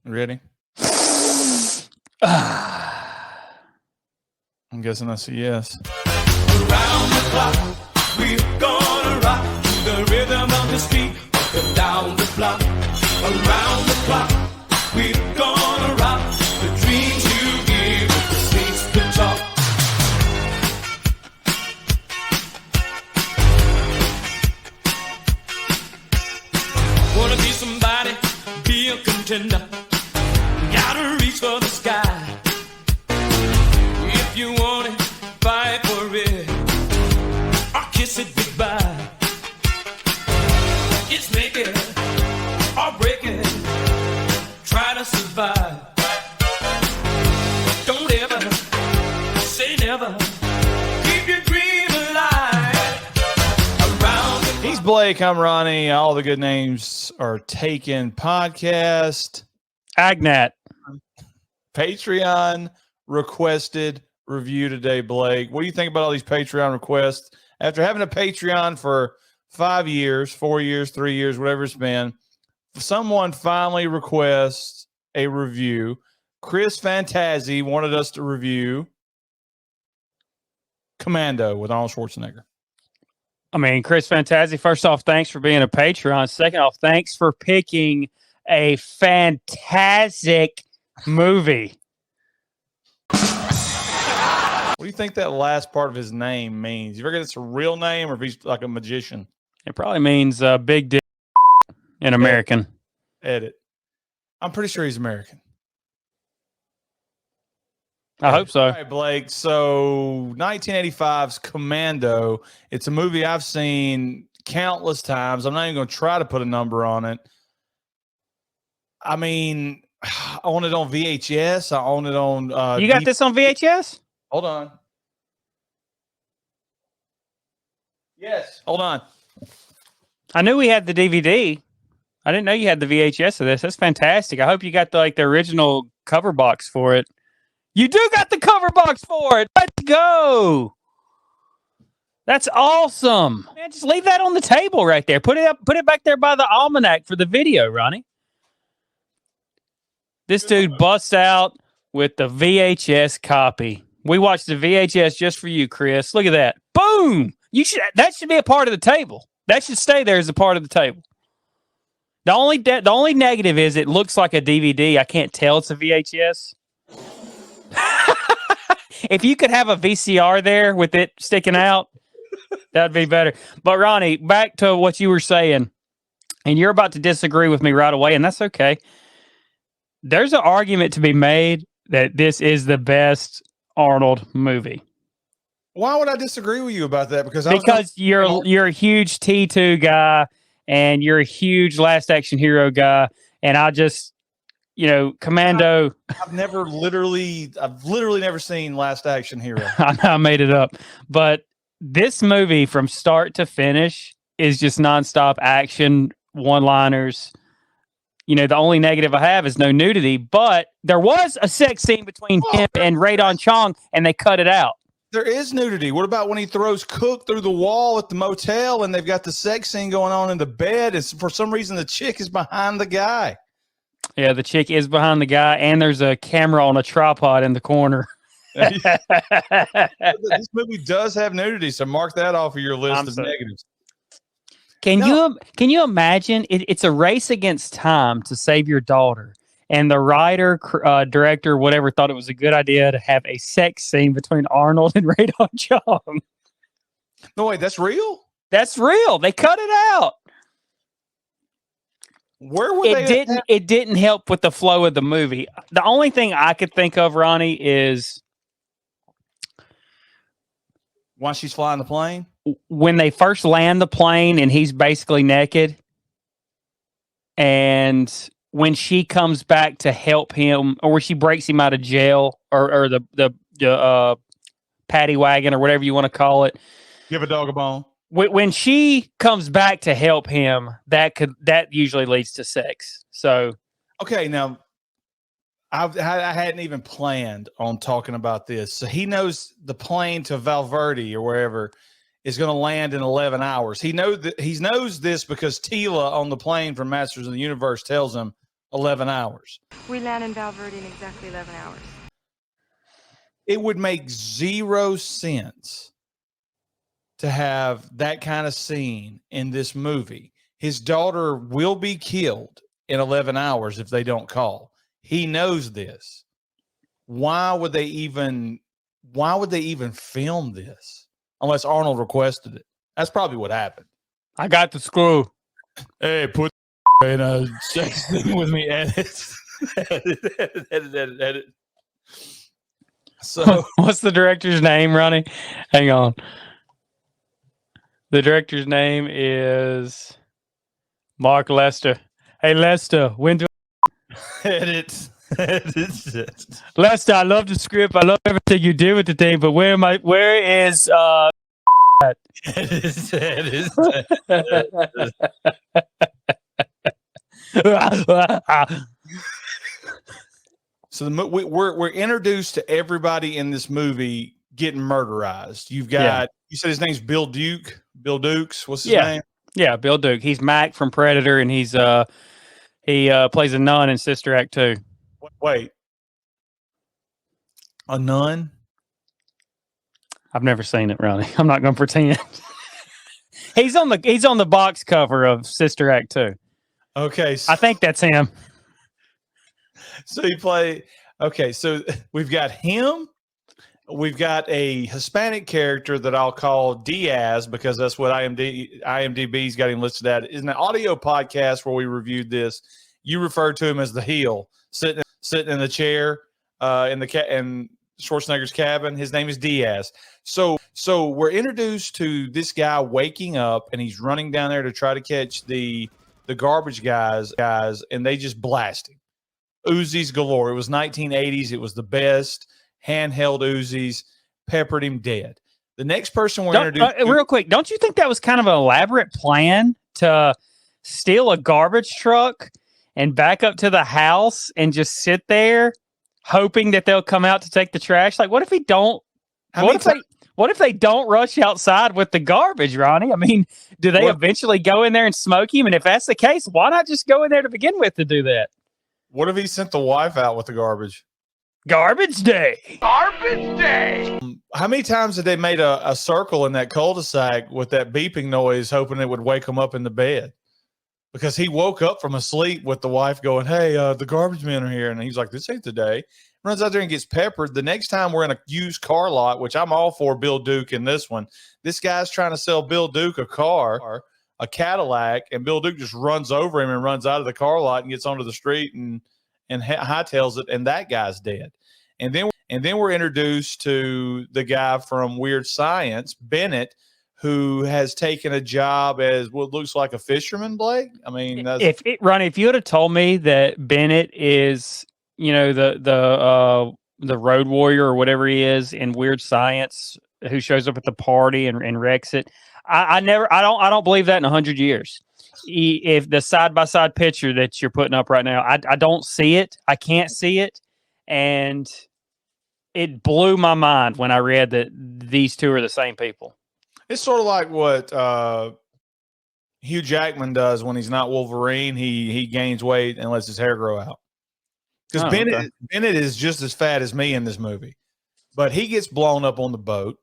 Ready? I'm guessing that's a yes. Around the clock, we're gonna rock the rhythm of the street, down the block. Around the clock, we're gonna rock the dreams you give, the streets to talk. Wanna be somebody, be a contender. Gotta reach for the sky. If you want it, fight for it, or kiss it goodbye. It's make it or break it. Try to survive. Don't ever say never. Keep your dream alive. Around the He's Blake. I'm Ronnie. All the good names are taken. Podcast, Agnat. Patreon requested review today, Blake. What do you think about all these Patreon requests? After having a Patreon for 5 years, 4 years, 3 years, whatever it's been, someone finally requests a review. Chris Fantazzi wanted us to review Commando with Arnold Schwarzenegger. I mean, Chris Fantazzi, first off, thanks for being a Patreon. Second off, thanks for picking a fantastic movie. What do you think that last part of his name means? You figure it's a real name or if he's like a magician? It probably means big dick in American. Edit. I'm pretty sure he's American. I hope so. All right, Blake. So 1985's Commando. It's a movie I've seen countless times. I'm not even going to try to put a number on it. I mean, I own it on VHS. I own it on... You got this on VHS? Hold on. Yes. Hold on. I knew we had the DVD. I didn't know you had the VHS of this. That's fantastic. I hope you got the original cover box for it. You do got the cover box for it. Let's go. That's awesome. Man, just leave that on the table right there. Put it back there by the almanac for the video, Ronnie. This dude busts out with the VHS copy. We watched the VHS just for you, Chris. Look at that. Boom. That should be a part of the table. That should stay there as a part of the table. The only negative is it looks like a DVD. I can't tell it's a VHS. If you could have a VCR there with it sticking out, that'd be better. But Ronnie, back to what you were saying, and you're about to disagree with me right away, and that's okay. There's an argument to be made that this is the best Arnold movie. Why would I disagree with you about that? Because you're a huge T2 guy and you're a huge Last Action Hero guy, and I just, Commando. I've literally never seen Last Action Hero. I made it up, but this movie from start to finish is just nonstop action, one-liners. The only negative I have is no nudity, but there was a sex scene between him and Radon Chong, and they cut it out. There is nudity. What about when he throws Cook through the wall at the motel and they've got the sex scene going on in the bed? It's for some reason the chick is behind the guy. Yeah, the chick is behind the guy, and there's a camera on a tripod in the corner. This movie does have nudity, so mark that off of your list of negatives. Can you imagine? It's a race against time to save your daughter. And the writer, director, whatever, thought it was a good idea to have a sex scene between Arnold and Radon Chong. No, wait, that's real? That's real. They cut it out. Where were they? It didn't help with the flow of the movie. The only thing I could think of, Ronnie, is while she's flying the plane? When they first land the plane and he's basically naked. And when she comes back to help him, or when she breaks him out of jail, or the paddy wagon, or whatever you want to call it. Give a dog a bone. When she comes back to help him, that usually leads to sex. So, okay, now I hadn't even planned on talking about this. So he knows the plane to Valverde or wherever is going to land in 11 hours. He knows this because Tila on the plane from Masters of the Universe tells him 11 hours. We land in Valverde in exactly 11 hours. It would make zero sense to have that kind of scene in this movie. His daughter will be killed in 11 hours if they don't call. He knows this. Why would they even film this unless Arnold requested it? That's probably what happened. I got the screw. Hey, put in a sex thing with me. Edit. Edit. So What's the director's name, Ronnie? Hang on. The director's name is Mark Lester. Hey, Lester, when do edit. Lester, I love the script. I love everything you do with the thing, but where is So we're introduced to everybody in this movie getting murderized. You've got you said his name's Bill Duke. Bill Dukes. What's his name? Yeah, Bill Duke. He's Mac from Predator, and he plays a nun in Sister Act 2. Wait, a nun? I've never seen it, Ronnie. I'm not going to pretend. He's on the box cover of Sister Act 2. Okay, I think that's him. So you play. Okay, so we've got him. We've got a Hispanic character that I'll call Diaz because that's what IMDb's got him listed at. In an audio podcast where we reviewed this, you referred to him as the heel, sitting in the chair in Schwarzenegger's cabin. His name is Diaz. So we're introduced to this guy waking up and he's running down there to try to catch the garbage guys, and they just blast him. Uzis galore. It was 1980s. It was the best. Handheld Uzis peppered him dead. The next person we're introduced to, real quick, don't you think that was kind of an elaborate plan to steal a garbage truck and back up to the house and just sit there hoping that they'll come out to take the trash? Like, what if he don't? What if they don't rush outside with the garbage, Ronnie? I mean, do they eventually go in there and smoke him? And if that's the case, why not just go in there to begin with to do that? What if he sent the wife out with the garbage? Garbage day. Garbage day. How many times had they made a circle in that cul-de-sac with that beeping noise, hoping it would wake him up in the bed? Because he woke up from a sleep with the wife going, hey, the garbage men are here. And he's like, this ain't the day. Runs out there and gets peppered. The next time we're in a used car lot, which I'm all for Bill Duke in this one. This guy's trying to sell Bill Duke a car, a Cadillac, and Bill Duke just runs over him and runs out of the car lot and gets onto the street and hightails it, and that guy's dead. And then we're introduced to the guy from Weird Science, Bennett, who has taken a job as what looks like a fisherman, Blake. I mean, Ronnie, if you would have told me that Bennett is, the road warrior or whatever he is in Weird Science, who shows up at the party and wrecks it, I don't believe that in 100 years. If the side-by-side picture that you're putting up right now, I don't see it. I can't see it. And it blew my mind when I read that these two are the same people. It's sort of like what Hugh Jackman does when he's not Wolverine. He gains weight and lets his hair grow out. Because Bennett is just as fat as me in this movie. But he gets blown up on the boat.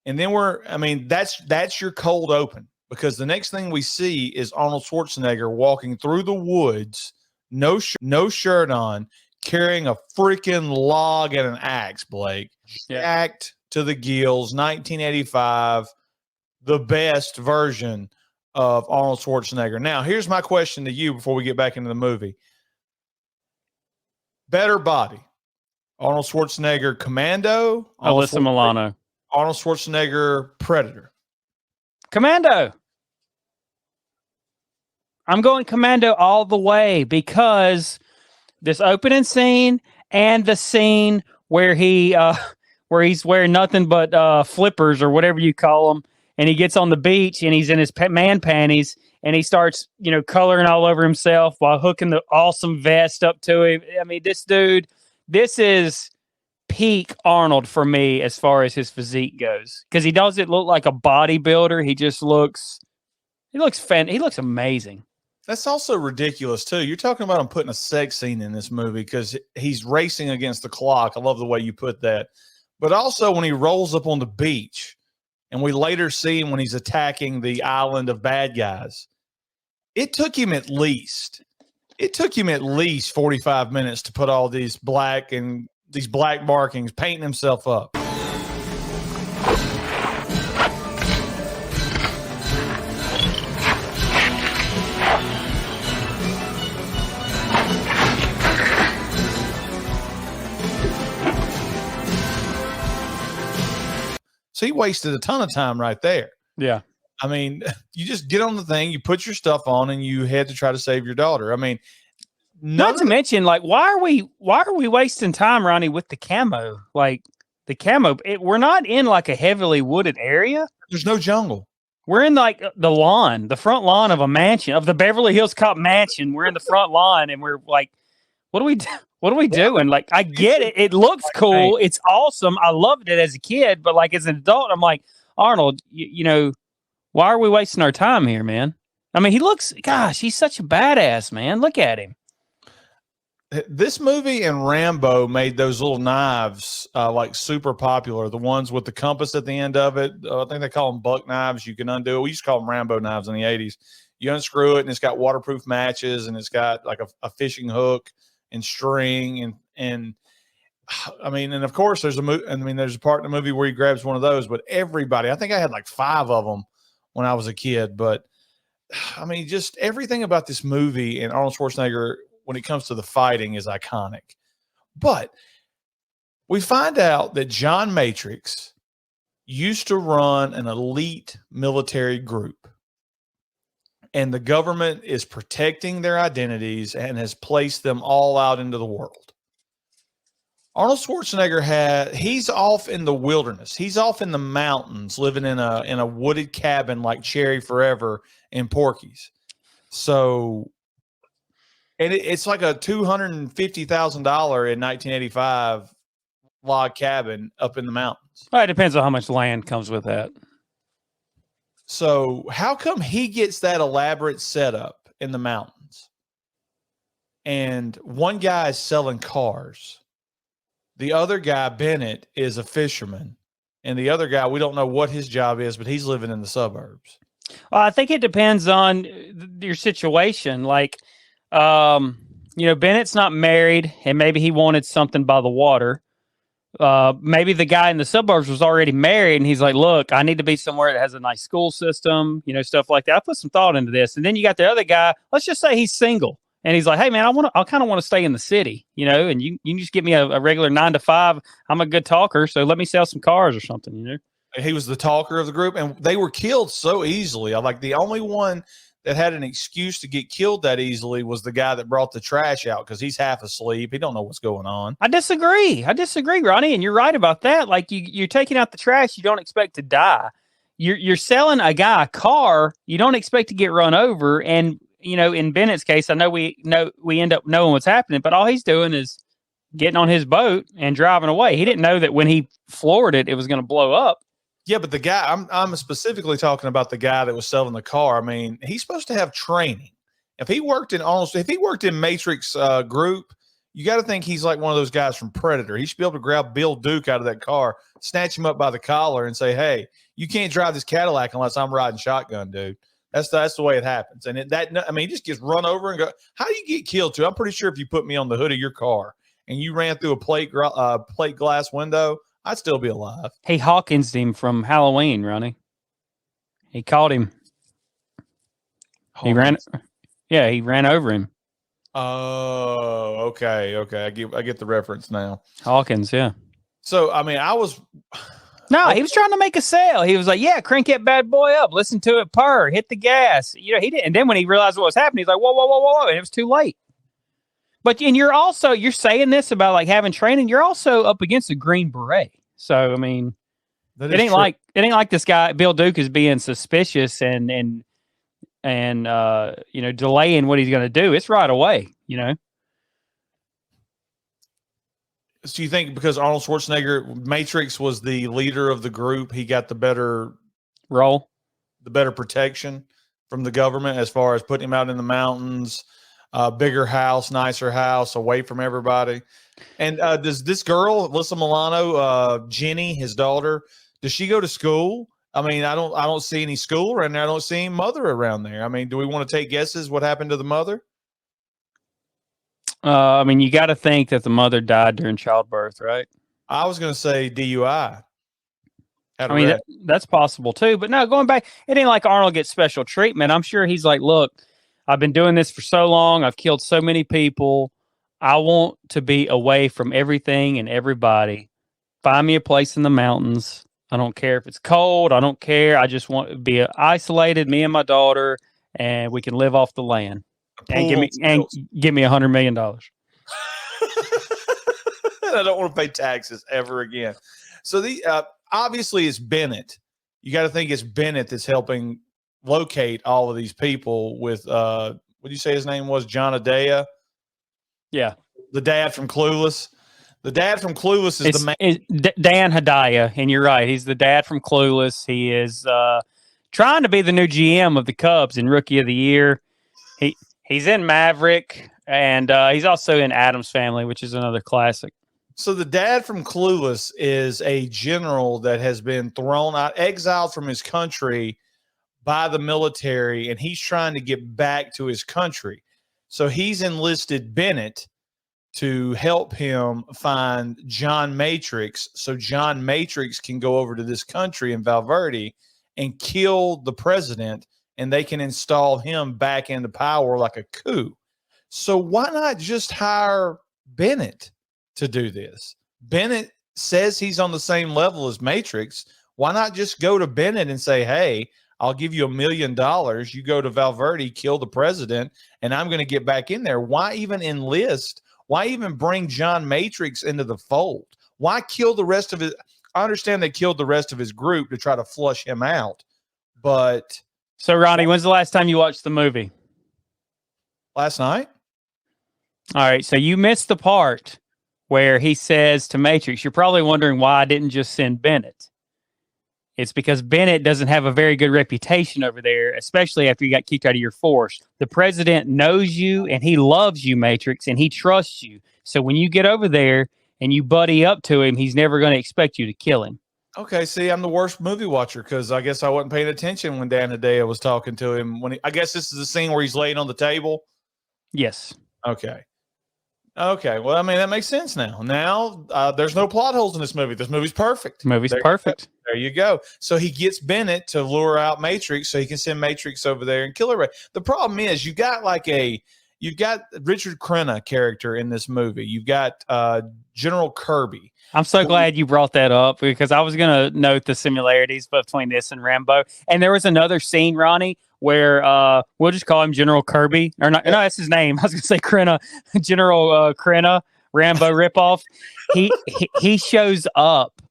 And then that's your cold open. Because the next thing we see is Arnold Schwarzenegger walking through the woods, no shirt on, carrying a freaking log and an axe, Blake. Jacked to the gills, 1985, the best version of Arnold Schwarzenegger. Now, here's my question to you before we get back into the movie. Better body, Arnold Schwarzenegger Commando, Alyssa Milano. Arnold Schwarzenegger Predator. Commando. I'm going Commando all the way because this opening scene and the scene where he's wearing nothing but flippers or whatever you call them, and he gets on the beach and he's in his man panties and he starts, coloring all over himself while hooking the awesome vest up to him. I mean, this dude, this is peak Arnold for me as far as his physique goes, because he doesn't look like a bodybuilder. He looks amazing. That's also ridiculous too. You're talking about him putting a sex scene in this movie because he's racing against the clock. I love the way you put that. But also when he rolls up on the beach, and we later see him when he's attacking the island of bad guys. It took him at least 45 minutes to put all these black markings, painting himself up. So he wasted a ton of time right there. Yeah. I mean, you just get on the thing, you put your stuff on, and you head to try to save your daughter. I mean, not to mention, like, why are we wasting time, Ronnie, with the camo? Like the camo, we're not in like a heavily wooded area. There's no jungle. We're in like the front lawn of a mansion, of the Beverly Hills Cop mansion. We're in the front lawn, and we're like, what do we do? What are we doing? Like, I get it. It looks cool. It's awesome. I loved it as a kid, but like as an adult, I'm like, Arnold, you know, why are we wasting our time here, man? I mean, he's such a badass, man. Look at him. This movie and Rambo made those little knives like super popular. The ones with the compass at the end of it. I think they call them buck knives. You can undo it. We used to call them Rambo knives in the 80s. You unscrew it, and it's got waterproof matches, and it's got like a fishing hook and string, and I mean, and of course there's there's a part in the movie where he grabs one of those, but everybody, I think I had like 5 of them when I was a kid, but I mean, just everything about this movie and Arnold Schwarzenegger when it comes to the fighting is iconic. But we find out that John Matrix used to run an elite military group, and the government is protecting their identities and has placed them all out into the world. Arnold Schwarzenegger he's off in the wilderness. He's off in the mountains, living in a wooded cabin like Cherry Forever in Porky's. So, and it's like a $250,000 in 1985 log cabin up in the mountains. Well, it depends on how much land comes with that. So how come he gets that elaborate setup in the mountains? And one guy is selling cars. The other guy, Bennett, is a fisherman. And the other guy, we don't know what his job is, but he's living in the suburbs. Well, I think it depends on your situation. Like, Bennett's not married, and maybe he wanted something by the water. Maybe the guy in the suburbs was already married, and he's like, look, I need to be somewhere that has a nice school system, stuff like that. I put some thought into this. And then you got the other guy, let's just say he's single. And he's like, hey, man, I kind of want to stay in the city, and you can just give me a regular 9 to 5. I'm a good talker, so let me sell some cars or something, He was the talker of the group, and they were killed so easily. The only one that had an excuse to get killed that easily was the guy that brought the trash out because he's half asleep. He don't know what's going on. I disagree, Ronnie, and you're right about that. Like, you're taking out the trash, you don't expect to die. You're selling a guy a car, you don't expect to get run over, and in Bennett's case, I know we end up knowing what's happening, but all he's doing is getting on his boat and driving away. He didn't know that when he floored it, it was going to blow up. Yeah, but the guy, I'm specifically talking about the guy that was selling the car. I mean, he's supposed to have training. If he worked in Matrix group, you got to think he's like one of those guys from Predator. He should be able to grab Bill Duke out of that car, snatch him up by the collar, and say, "Hey, you can't drive this Cadillac unless I'm riding shotgun, dude." That's the way it happens. And he just gets run over and go. How do you get killed too? I'm pretty sure if you put me on the hood of your car and you ran through a plate glass window, I'd still be alive. He Hawkins'd him from Halloween, Ronnie. He caught him. Hawkins. He ran over him. Oh, okay. I get the reference now. Hawkins, yeah. So, he was trying to make a sale. He was like, yeah, crank that bad boy up. Listen to it purr. Hit the gas. He didn't. And then when he realized what was happening, he's like, whoa. And it was too late. But, and you're saying this about like having training. You're also up against a Green Beret. So, I mean, it ain't like this guy, Bill Duke, is being suspicious and delaying what he's going to do. It's right away, So you think because Arnold Schwarzenegger, Matrix was the leader of the group, he got the better role, the better protection from the government as far as putting him out in the mountains, bigger house, nicer house, away from everybody. And does this girl, Alyssa Milano, Jenny, his daughter, does she go to school? I mean, I don't see any school around there. I don't see any mother around there. I mean, do we want to take guesses what happened to the mother? I mean, you got to think that the mother died during childbirth, right? I was going to say DUI. I mean, that's possible too. But no, going back, it ain't like Arnold gets special treatment. I'm sure he's like, look, I've been doing this for so long. I've killed so many people. I want to be away from everything and everybody. Find me a place in the mountains. I don't care if it's cold. I don't care. I just want to be isolated, me and my daughter, and we can live off the land. And give me $100 million. I don't want to pay taxes ever again. So obviously it's Bennett. You got to think it's Bennett that's helping locate all of these people with what did you say his name was? John Adea? Yeah. The dad from Clueless. The dad from Clueless is the man. Dan Hedaya, and you're right. He's the dad from Clueless. He is trying to be the new GM of the Cubs in Rookie of the Year. He's in Maverick, and he's also in Addams Family, which is another classic. So the dad from Clueless is a general that has been thrown out, exiled from his country by the military, and he's trying to get back to his country. So he's enlisted Bennett to help him find John Matrix so John Matrix can go over to this country in Valverde and kill the president, and they can install him back into power like a coup. So why not just hire Bennett to do this? Bennett says he's on the same level as Matrix. Why not just go to Bennett and say, hey, I'll give you $1 million. You go to Valverde, kill the president, and I'm going to get back in there. Why even enlist? Why even bring John Matrix into the fold? Why kill the rest of it? I understand they killed the rest of his group to try to flush him out, but... So, Ronnie, when's the last time you watched the movie? Last night. All right, so you missed the part where he says to Matrix, you're probably wondering why I didn't just send Bennett. It's because Bennett doesn't have a very good reputation over there, especially after you got kicked out of your force. The president knows you, and he loves you, Matrix, and he trusts you. So when you get over there and you buddy up to him, he's never going to expect you to kill him. Okay, see, I'm the worst movie watcher because I guess I wasn't paying attention when Dan Hedaya was talking to him. I guess this is the scene where he's laying on the table. Yes. Okay. Well, I mean, that makes sense now. Now, there's no plot holes in this movie. This movie's perfect. Perfect. There you go. So he gets Bennett to lure out Matrix so he can send Matrix over there and kill her. The problem is you've got Richard Crenna character in this movie. You've got General Kirby. I'm so glad you brought that up because I was going to note the similarities between this and Rambo. And there was another scene, Ronnie, where we'll just call him General Kirby. Or not, no, that's his name. I was going to say Crenna. General Crenna, Rambo ripoff. He shows up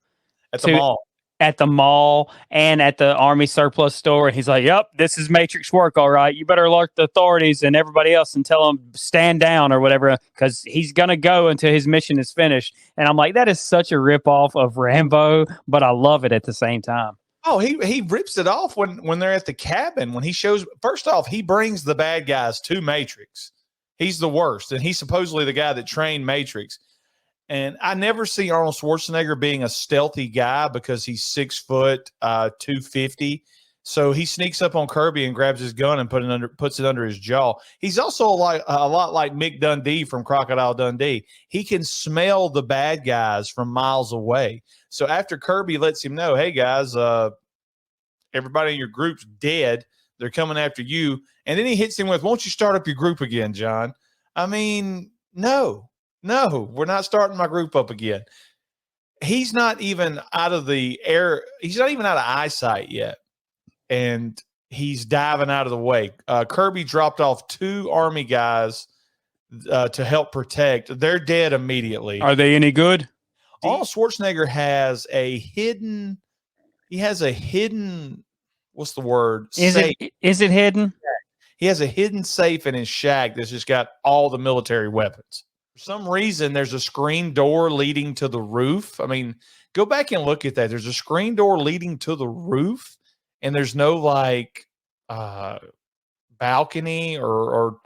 at the mall. At the mall and at the Army surplus store. And he's like, yep, this is Matrix work, all right. You better alert the authorities and everybody else and tell them stand down or whatever, because he's going to go until his mission is finished. And I'm like, that is such a ripoff of Rambo, but I love it at the same time. Oh, he rips it off when they're at the cabin. When he shows, first off, he brings the bad guys to Matrix. He's the worst. And he's supposedly the guy that trained Matrix. And I never see Arnold Schwarzenegger being a stealthy guy because he's 6 foot, 250. So he sneaks up on Kirby and grabs his gun and puts it under his jaw. He's also a lot like Mick Dundee from Crocodile Dundee. He can smell the bad guys from miles away. So after Kirby lets him know, hey guys, everybody in your group's dead. They're coming after you. And then he hits him with, won't you start up your group again, John? I mean, no, we're not starting my group up again. He's not even out of the air. He's not even out of eyesight yet. And he's diving out of the way. Kirby dropped off 2 Army guys to help protect. They're dead immediately. Are they any good? Arnold Schwarzenegger has a hidden, what's the word? Is it hidden? He has a hidden safe in his shack that's just got all the military weapons. For some reason, there's a screen door leading to the roof. I mean, go back and look at that. There's a screen door leading to the roof, and there's no balcony or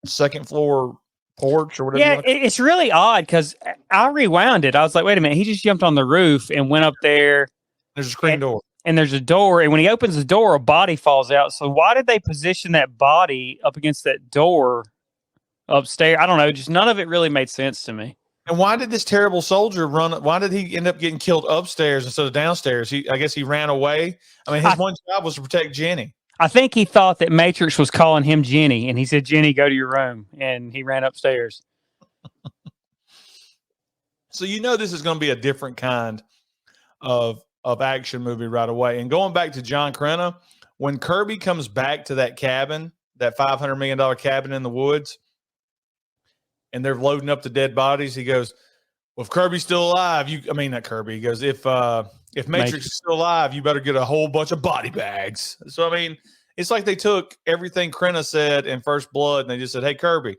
second floor porch or whatever. Yeah, it's really odd because I rewound it. I was like, wait a minute, he just jumped on the roof and went up there. There's a screen door. And there's a door, and when he opens the door, a body falls out. So why did they position that body up against that door upstairs? I don't know. Just none of it really made sense to me. And why did this terrible soldier run? Why did he end up getting killed upstairs instead of downstairs? I guess he ran away. I mean, his one job was to protect Jenny. I think he thought that Matrix was calling him Jenny, and he said, Jenny, go to your room. And he ran upstairs. So this is going to be a different kind of action movie right away. And going back to John Crenna, when Kirby comes back to that cabin, that $500 million cabin in the woods, and they're loading up the dead bodies, he goes, well, if Kirby's still alive, not Kirby. He goes, if Matrix is still alive, you better get a whole bunch of body bags. So, it's like they took everything Crenna said in First Blood and they just said, hey, Kirby,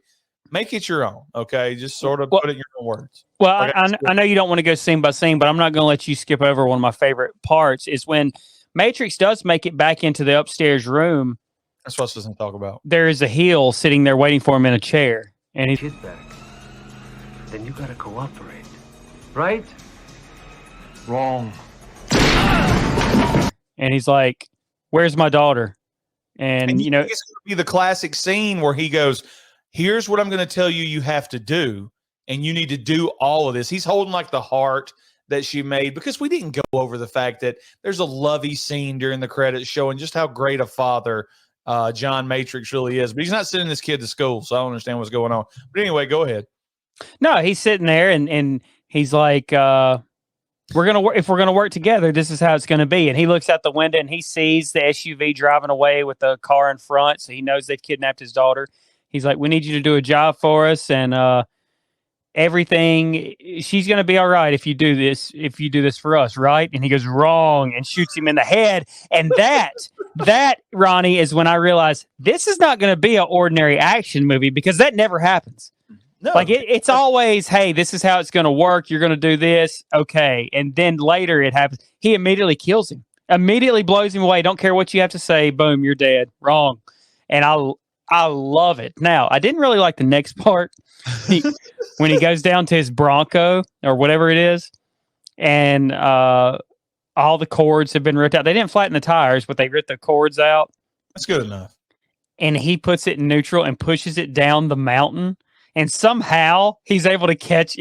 make it your own, okay? Just sort of put it in your own words. Well, okay. I know you don't want to go scene by scene, but I'm not going to let you skip over one of my favorite parts is when Matrix does make it back into the upstairs room. That's what I was supposed to talk about. There is a heel sitting there waiting for him in a chair. And he's back. Then you got to cooperate. Right? Wrong. And he's like, where's my daughter? And it's going to be the classic scene where he goes, here's what I'm going to tell you you have to do, and you need to do all of this. He's holding like the heart that she made, because we didn't go over the fact that there's a lovey scene during the credits showing just how great a father John Matrix really is. But he's not sending this kid to school, so I don't understand what's going on. But anyway, go ahead. No, he's sitting there and he's like, we're gonna work. If we're gonna work together, this is how it's gonna be. And he looks out the window and he sees the SUV driving away with the car in front, so he knows they've kidnapped his daughter. He's like, we need you to do a job for us, and everything. She's gonna be all right if you do this. If you do this for us, right? And he goes, wrong, and shoots him in the head. And that Ronnie is when I realized this is not gonna be an ordinary action movie, because that never happens. No. Like it's always, hey, this is how it's going to work. You're going to do this. Okay. And then later it happens. He immediately kills him, immediately blows him away. Don't care what you have to say. Boom, you're dead. Wrong. And I love it. Now, I didn't really like the next part when he goes down to his Bronco or whatever it is. And all the cords have been ripped out. They didn't flatten the tires, but they ripped the cords out. That's good enough. And he puts it in neutral and pushes it down the mountain. And somehow he's able to catch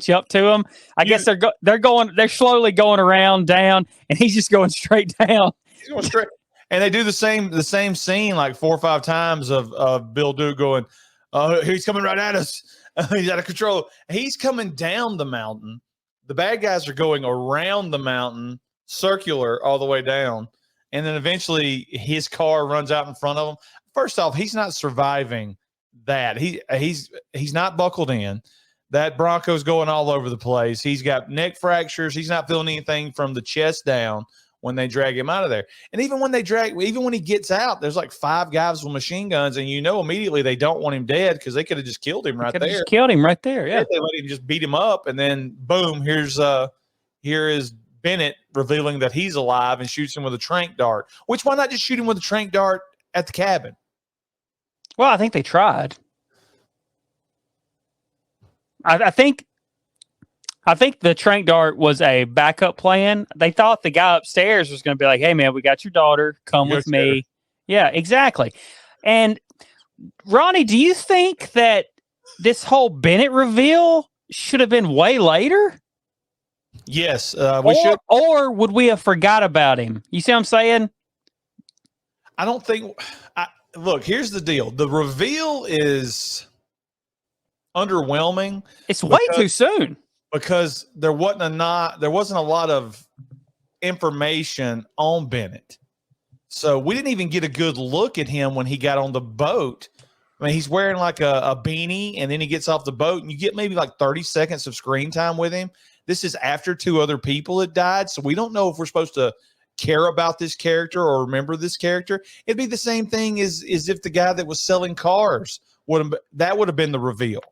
up to him. I guess they're slowly going around down, and he's just going straight down. He's going straight. And they do the same scene like 4 or 5 times of Bill Duke going, he's coming right at us. He's out of control. He's coming down the mountain. The bad guys are going around the mountain, circular all the way down. And then eventually his car runs out in front of him. First off, he's not surviving that. He's not buckled in. That Bronco's going all over the place. He's got neck fractures. He's not feeling anything from the chest down when they drag him out of there. And even when he gets out, there's like 5 guys with machine guns, and immediately they don't want him dead, because they could have just killed him right there. Just killed him right there. Yeah. They let him just beat him up, and then boom, here is Bennett revealing that he's alive and shoots him with a tranq dart. Which, why not just shoot him with a tranq dart at the cabin? Well, I think they tried. I think the tranq dart was a backup plan. They thought the guy upstairs was going to be like, hey, man, we got your daughter. Come with me. Yeah, exactly. And, Ronnie, do you think that this whole Bennett reveal should have been way later? Yes, we should. Or would we have forgot about him? You see what I'm saying? I don't think... Look, here's the deal. The reveal is underwhelming. It's way too soon, because there wasn't a lot of information on Bennett. So we didn't even get a good look at him when he got on the boat. I mean, he's wearing like a beanie, and then he gets off the boat, and you get maybe like 30 seconds of screen time with him. This is after 2 other people had died, so we don't know if we're supposed to care about this character or remember this character. It'd be the same thing as if the guy that was selling cars would have been the reveal.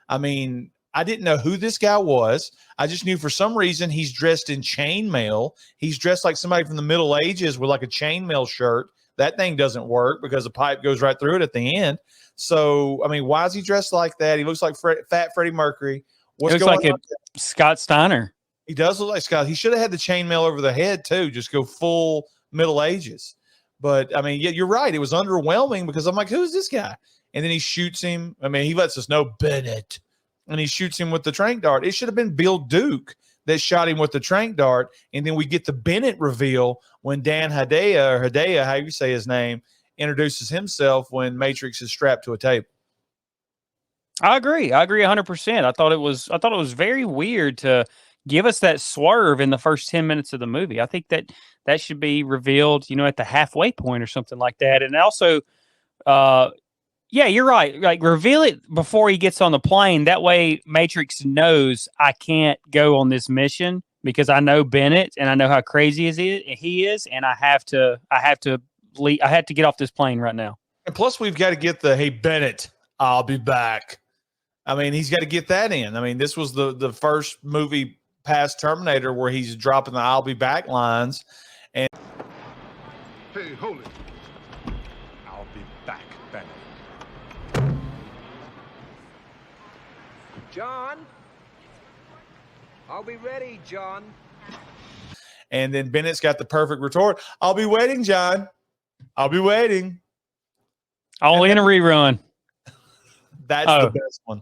I mean, I didn't know who this guy was. I just knew for some reason he's dressed in chainmail. He's dressed like somebody from the Middle Ages with like a chainmail shirt, That thing doesn't work because the pipe goes right through it at the end. So, I mean, why is he dressed like that? He looks like fat Freddie Mercury. What's looks going like on? Scott Steiner. He does look like Scott. He should have had the chainmail over the head too. Just go full Middle Ages. But I mean, yeah, you're right. It was underwhelming because I'm like, who's this guy? And then he shoots him. I mean, he lets us know Bennett, and he shoots him with the trank dart. It should have been Bill Duke that shot him with the trank dart, and then we get the Bennett reveal when Dan Hedaya, how you say his name, introduces himself when Matrix is strapped to a table. I agree 100%. I thought it was very weird to give us that swerve in the first 10 minutes of the movie. I think that should be revealed, at the halfway point or something like that. And also, yeah, you're right. Like, reveal it before he gets on the plane. That way Matrix knows I can't go on this mission because I know Bennett and I know how crazy he is, and I have to get off this plane right now. And plus, we've got to get the "Hey Bennett, I'll be back." I mean, he's got to get that in. I mean, this was the first movie past Terminator where he's dropping the "I'll be back" lines. And hey, hold it! I'll be back, Bennett. John, I'll be ready, John. And then Bennett's got the perfect retort. "I'll be waiting, John. I'll be waiting." Only in a rerun. That's the best one.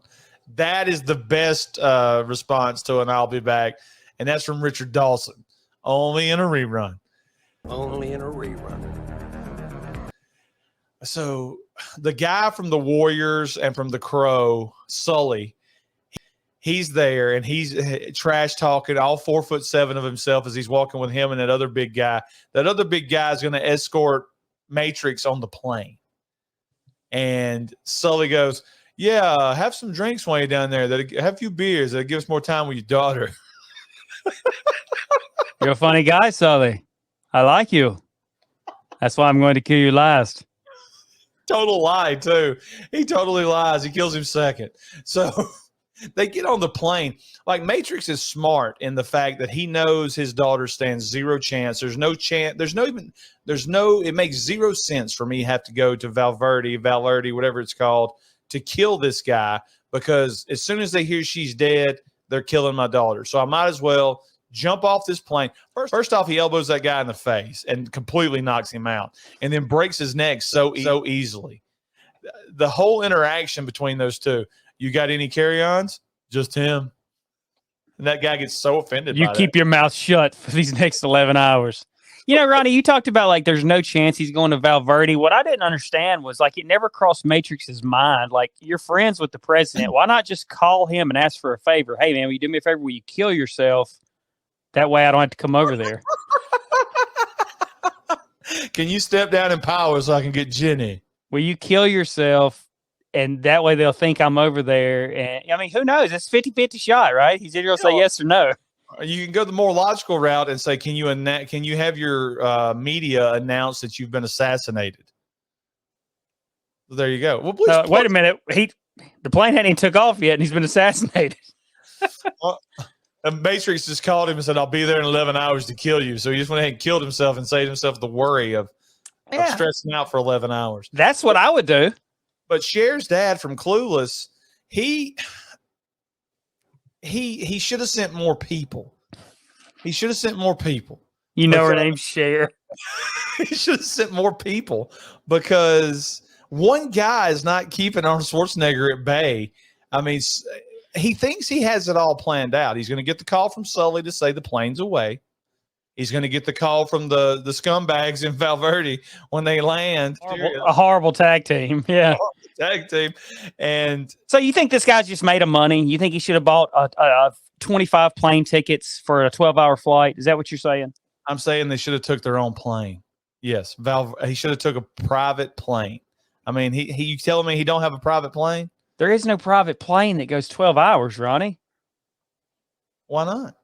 That is the best response to an "I'll be back." And that's from Richard Dawson. Only in a rerun. Only in a rerun. So the guy from the Warriors and from the Crow, Sully, he's there and he's trash talking all 4'7" of himself as he's walking with him and that other big guy. That other big guy is going to escort Matrix on the plane. And Sully goes, "Yeah, have some drinks while you're down there. Have a few beers. That'll give us more time with your daughter." You're a funny guy, Sully. I like you. That's why I'm going to kill you last. Total lie, too. He totally lies. He kills him second. So they get on the plane. Like, Matrix is smart in the fact that he knows his daughter stands zero chance. There's no chance. It makes zero sense for me to have to go to Valverde, whatever it's called, to kill this guy, because as soon as they hear she's dead, they're killing my daughter. So I might as well jump off this plane. First off, he elbows that guy in the face and completely knocks him out, and then breaks his neck so easily. The whole interaction between those two. "You got any carry-ons?" "Just him." And that guy gets so offended. You keep your mouth shut for these next 11 hours. Ronnie, you talked about, like, there's no chance he's going to Valverde. What I didn't understand was, like, it never crossed Matrix's mind. Like, you're friends with the president. Why not just call him and ask for a favor? "Hey, man, will you do me a favor? Will you kill yourself? That way I don't have to come over there." "Can you step down in power so I can get Jenny? Will you kill yourself? And that way they'll think I'm over there." And I mean, who knows? It's 50-50 shot, right? He's either going to say yes or no. You can go the more logical route and say, can you have your media announce that you've been assassinated? Well, there you go. Well, wait a minute. The plane hadn't even took off yet, and he's been assassinated. Matrix just called him and said, "I'll be there in 11 hours to kill you." So he just went ahead and killed himself and saved himself the worry of stressing out for 11 hours. That's what I would do. But Cher's dad from Clueless, he should have sent more people. He should have sent more people. Her name's Cher. He should have sent more people, because one guy is not keeping Arnold Schwarzenegger at bay. I mean, he thinks he has it all planned out. He's going to get the call from Sully to say the plane's away. He's going to get the call from the scumbags in Valverde when they land. A horrible tag team. Yeah. Tag team. And so you think this guy's just made of money? You think he should have bought a 25 plane tickets for a 12-hour flight? Is that what you're saying? I'm saying they should have took their own plane. Yes. He should have took a private plane. I mean, you telling me he don't have a private plane? There is no private plane that goes 12 hours, Ronnie. Why not?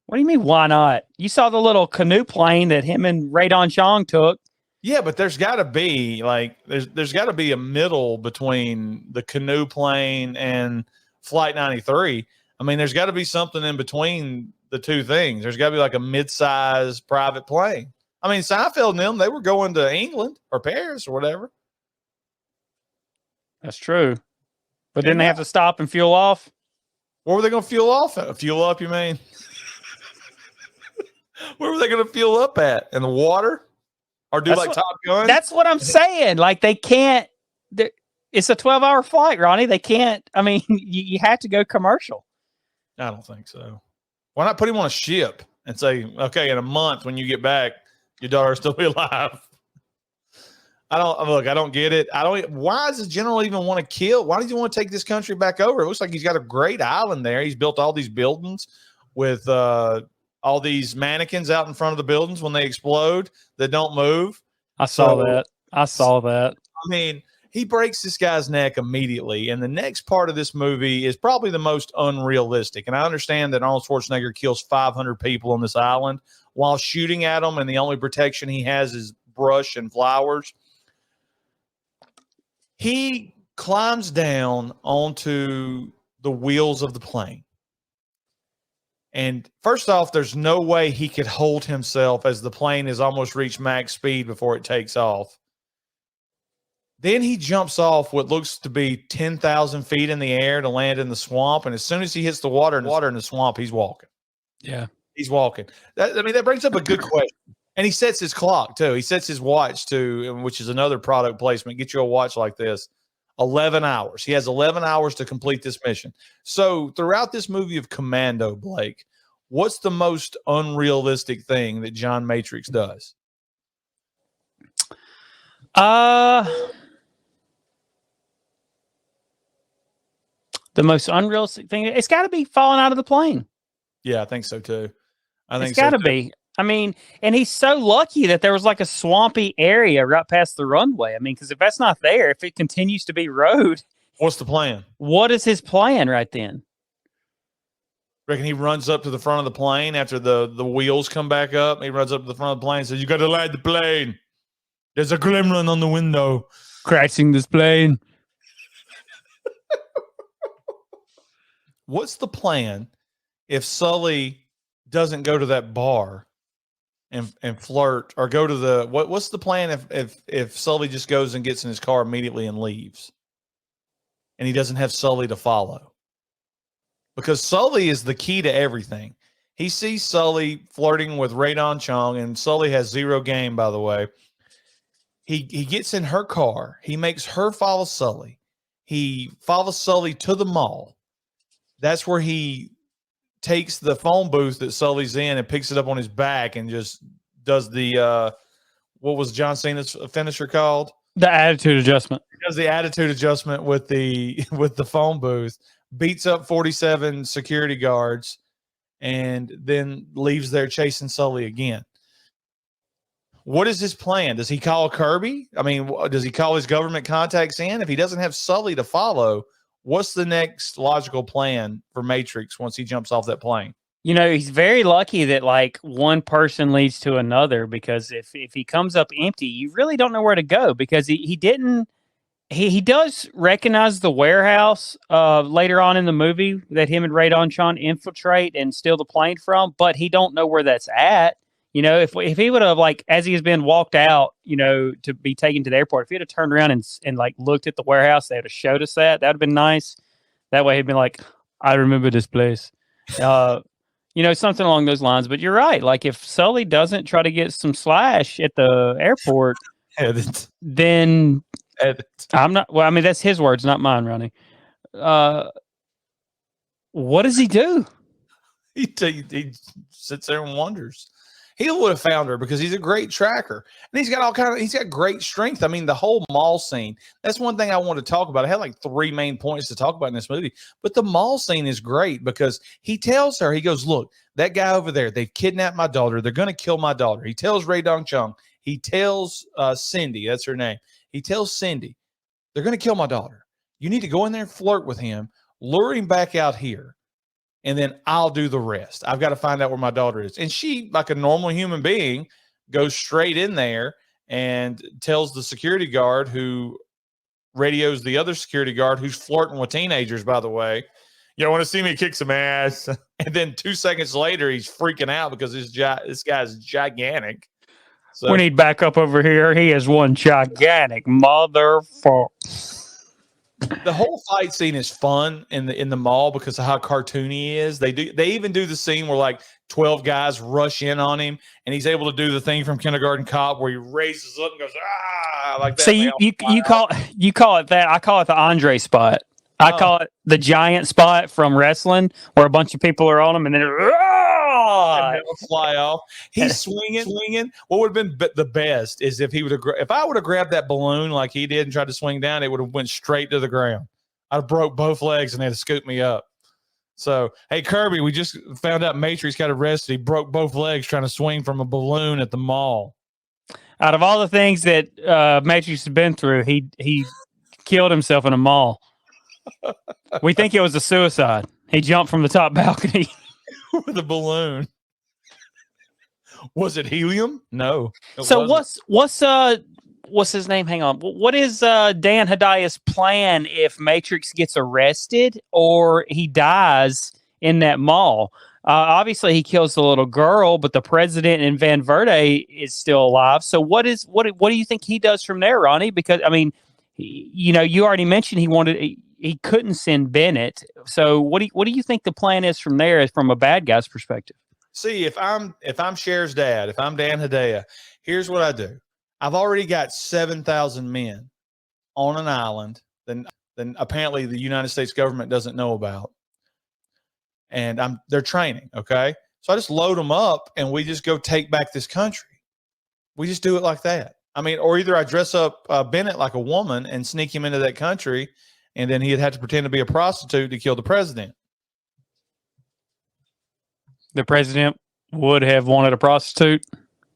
What do you mean, why not? You saw the little canoe plane that him and Radon Chong took. Yeah, but there's got to be there's got to be a middle between the canoe plane and Flight 93. I mean, there's got to be something in between the two things. There's got to be like a mid-size private plane. I mean, Seinfeld and them, they were going to England or Paris or whatever. That's true. But Yeah. then they have to stop and fuel off. Where were they going to fuel off at? Fuel up, you mean? Where were they going to fuel up at? In the water? Or do Top Gun? That's what I'm saying. Like, they can't. It's a 12-hour flight, Ronnie. They can't. I mean, you have to go commercial. I don't think so. Why not put him on a ship and say, okay, in a month when you get back, your daughter will still be alive? I don't get it. Why does the general even want to kill? Why does he want to take this country back over? It looks like he's got a great island there. He's built all these buildings with all these mannequins out in front of the buildings when they explode that don't move. I saw that. I mean, he breaks this guy's neck immediately, and the next part of this movie is probably the most unrealistic. And I understand that Arnold Schwarzenegger kills 500 people on this island while shooting at them, and the only protection he has is brush and flowers. He climbs down onto the wheels of the plane. And first off, there's no way he could hold himself as the plane has almost reached max speed before it takes off. Then he jumps off what looks to be 10,000 feet in the air to land in the swamp. And as soon as he hits the water in the swamp, he's walking. Yeah. He's walking. That brings up a good question. And he sets his clock, too. He sets his watch, too, which is another product placement. Get you a watch like this. 11 hours. He has 11 hours to complete this mission. So throughout this movie of Commando, Blake, what's the most unrealistic thing that John Matrix does? The most unrealistic thing, it's got to be falling out of the plane. Yeah, I think so too. It's got to be. I mean, and he's so lucky that there was like a swampy area right past the runway. I mean, because if that's not there, if it continues to be road, what's the plan? What is his plan right then? Reckon he runs up to the front of the plane after the wheels come back up. He runs up to the front of the plane and says, "You got to land the plane. There's a gremlin on the window crashing this plane." What's the plan if Sully doesn't go to that bar and flirt, or go to the what's the plan if Sully just goes and gets in his car immediately and leaves, and he doesn't have Sully to follow? Because Sully is the key to everything. He sees Sully flirting with Radon Chong, and Sully has zero game, by the way. He gets in her car. He makes her follow Sully. He follows Sully to the mall. That's where he takes the phone booth that Sully's in and picks it up on his back and just does the what was John Cena's finisher called? The attitude adjustment. He does the attitude adjustment with the phone booth, beats up 47 security guards, and then leaves there chasing Sully again. What is his plan? Does he call Kirby? I mean, does he call his government contacts in? If he doesn't have Sully to follow, what's the next logical plan for Matrix once he jumps off that plane? You know, he's very lucky that like one person leads to another, because if he comes up empty, you really don't know where to go, because he does recognize the warehouse later on in the movie that him and Radon Chong infiltrate and steal the plane from, but he don't know where that's at. You know, if he would have, like, as he has been walked out, you know, to be taken to the airport, if he had turned around and like looked at the warehouse, they would have showed us that. That would have been nice. That way he'd been like, I remember this place. You know, something along those lines. But you're right. Like, if Sully doesn't try to get some slash at the airport, then I'm not. Well, I mean, that's his words, not mine, Ronnie. What does he do? He sits there and wonders. He would have found her because he's a great tracker, and he's got great strength. I mean, the whole mall scene, that's one thing I want to talk about. I had like 3 main points to talk about in this movie, but the mall scene is great because he tells her, he goes, "Look, that guy over there, they've kidnapped my daughter. They're going to kill my daughter." He tells Radon Chong, he tells Cindy, that's her name. He tells Cindy, "They're going to kill my daughter. You need to go in there and flirt with him, lure him back out here, and then I'll do the rest. I've got to find out where my daughter is." And she, like a normal human being, goes straight in there and tells the security guard, who radios the other security guard who's flirting with teenagers, by the way, "You want to see me kick some ass?" And then 2 seconds later, he's freaking out because this guy's gigantic. So, We need backup over here. He is one gigantic motherfucker. the whole fight scene is fun in the mall because of how cartoony he is. They even do the scene where like 12 guys rush in on him, and he's able to do the thing from Kindergarten Cop where he raises up and goes like that. So you call it that. I call it the Andre spot. I call it the giant spot from wrestling, where a bunch of people are on him, and then fly off. He's swinging. What would have been the best is if he would have. If I would have grabbed that balloon like he did and tried to swing down, it would have went straight to the ground. I'd have broke both legs and they had to scoop me up. So, hey Kirby, we just found out Matrix got arrested. He broke both legs trying to swing from a balloon at the mall. Out of all the things that Matrix has been through, he killed himself in a mall. We think it was a suicide. He jumped from the top balcony with a balloon. Was it helium? No. So what's his name? Hang on. What is Dan Hidaya's plan if Matrix gets arrested or he dies in that mall? Obviously, he kills the little girl, but the president and Van Verde is still alive. So what do you think he does from there, Ronnie? Because I mean, you already mentioned he couldn't send Bennett. So what do you think the plan is from there, from a bad guy's perspective? See, if I'm Cher's dad, if I'm Dan Hedaya, here's what I do. I've already got 7,000 men on an island then apparently the United States government doesn't know about. And they're training, okay? So I just load them up and we just go take back this country. We just do it like that. I mean, or either I dress up Bennett like a woman and sneak him into that country, and then he'd have to pretend to be a prostitute to kill the president. The president would have wanted a prostitute.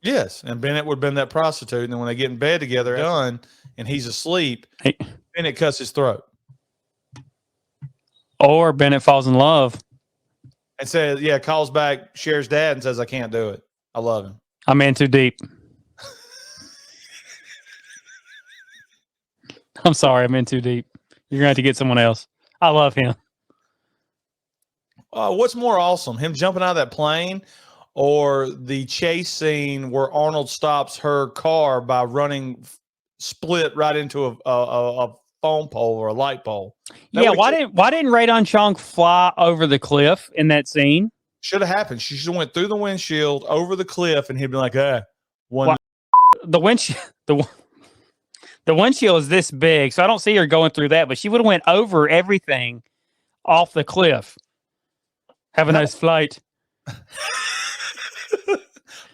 Yes, and Bennett would have been that prostitute. And then when they get in bed together, done, and he's asleep, Bennett cuts his throat. Or Bennett falls in love. And says, calls back Cher's dad and says, I can't do it. I love him. I'm in too deep. I'm sorry, I'm in too deep. You're going to have to get someone else. I love him. What's more awesome, him jumping out of that plane or the chase scene where Arnold stops her car by running split right into a phone pole or a light pole? Why didn't Radon Chong fly over the cliff in that scene? Should have happened. She should have went through the windshield over the cliff, and he'd been like, the windshield is this big, so I don't see her going through that. But she would have went over everything off the cliff. Have a nice flight.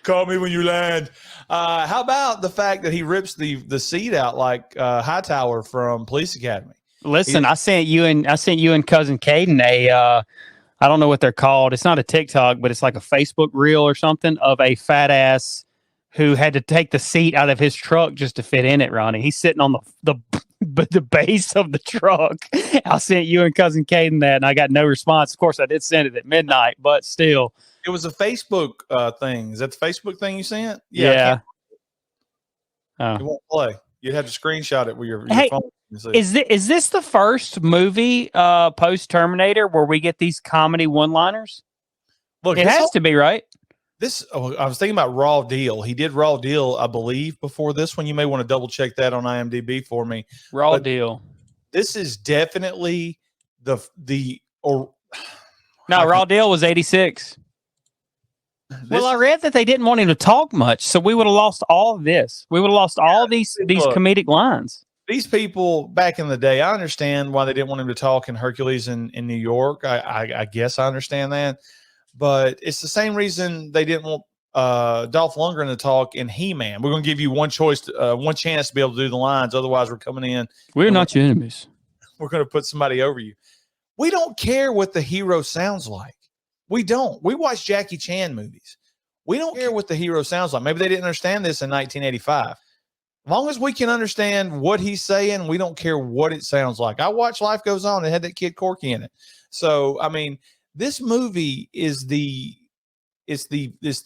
Call me when you land. How about the fact that he rips the seat out like Hightower from Police Academy? Listen, I sent you and cousin Caden I don't know what they're called. It's not a TikTok, but it's like a Facebook reel or something of a fat ass who had to take the seat out of his truck just to fit in it, Ronnie. He's sitting on the base of the truck. I sent you and cousin Caden that, and I got no response. Of course, I did send it at midnight, but still. It was a Facebook thing. Is that the Facebook thing you sent? Yeah. It won't play. You'd have to screenshot it with your phone. Is this the first movie post Terminator where we get these comedy one-liners? Look, it has to be, right? I was thinking about Raw Deal. He did Raw Deal, I believe, before this one. You may want to double check that on IMDb for me. Raw Deal. This is definitely Raw Deal was 86. Well, I read that they didn't want him to talk much, so we would have lost all of this. We would have lost all these comedic lines. These people back in the day, I understand why they didn't want him to talk in Hercules in New York. I guess I understand that. But it's the same reason they didn't want Dolph Lundgren to talk in He-Man. We're going to give you one chance to be able to do the lines. Otherwise, we're coming in. We're not your enemies. We're going to put somebody over you. We don't care what the hero sounds like. We don't. We watch Jackie Chan movies. We don't care what the hero sounds like. Maybe they didn't understand this in 1985. As long as we can understand what he's saying, we don't care what it sounds like. I watched Life Goes On. It had that kid Corky in it. So, I mean, this movie is the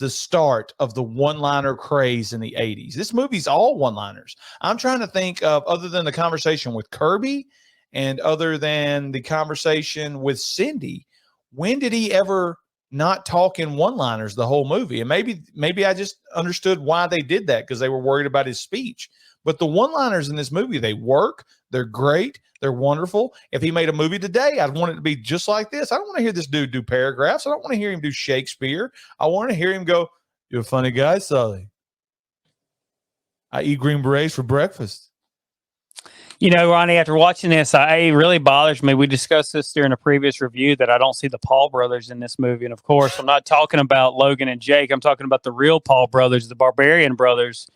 start of the one-liner craze in the 80s. This movie's all one-liners. I'm trying to think of, other than the conversation with Kirby and other than the conversation with Cindy, when did he ever not talking one-liners the whole movie. And maybe I just understood why they did that, because they were worried about his speech. But the one-liners in this movie, they work. They're great. They're wonderful. If he made a movie today, I'd want it to be just like this. I don't want to hear this dude do paragraphs. I don't want to hear him do Shakespeare. I want to hear him go, "You're a funny guy, Sully. I eat green berets for breakfast." You know, Ronnie, after watching this, it really bothers me. We discussed this during a previous review that I don't see the Paul brothers in this movie. And of course, I'm not talking about Logan and Jake. I'm talking about the real Paul brothers, the Barbarian brothers,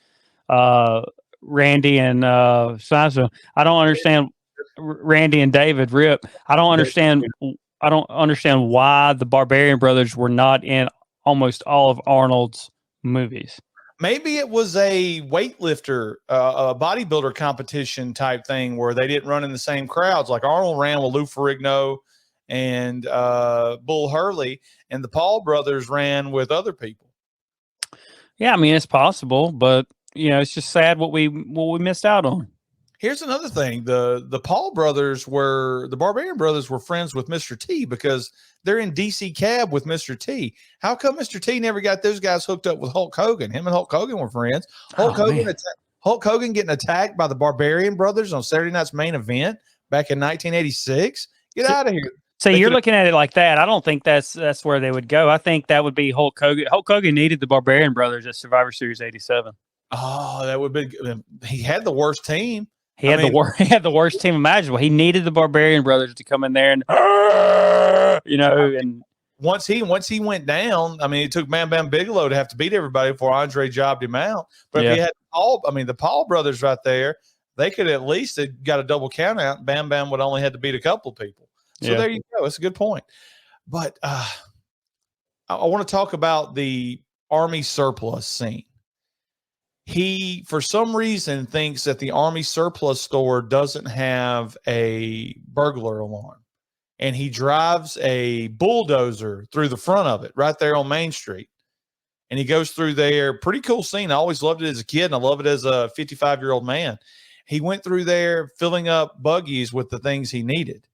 Randy and Sansa. I don't understand Randy and David Rip. I don't understand why the Barbarian brothers were not in almost all of Arnold's movies. Maybe it was a weightlifter, a bodybuilder competition type thing where they didn't run in the same crowds. Like Arnold ran with Lou Ferrigno and Bull Hurley, and the Paul brothers ran with other people. Yeah, I mean, it's possible, but you know, it's just sad what we missed out on. Here's another thing. The Paul brothers the Barbarian brothers were friends with Mr. T because they're in DC Cab with Mr. T. How come Mr. T never got those guys hooked up with Hulk Hogan? Him and Hulk Hogan were friends. Hulk Hogan getting attacked by the Barbarian brothers on Saturday Night's Main Event back in 1986. Get out of here. So you're looking at it like that. I don't think that's where they would go. I think that would be Hulk Hogan. Hulk Hogan needed the Barbarian brothers at Survivor Series 87. Oh, that would be. He had the worst team. He had the worst team imaginable. He needed the Barbarian brothers to come in there and, you know, and once he went down, I mean, it took Bam Bam Bigelow to have to beat everybody before Andre jobbed him out. But if he had the Paul brothers right there, they could at least have got a double count out. Bam Bam would only have to beat a couple of people. So there you go. It's a good point. But I want to talk about the Army surplus scene. He, for some reason, thinks that the Army surplus store doesn't have a burglar alarm. And he drives a bulldozer through the front of it right there on Main Street. And he goes through there. Pretty cool scene. I always loved it as a kid, and I love it as a 55-year-old man. He went through there filling up buggies with the things he needed.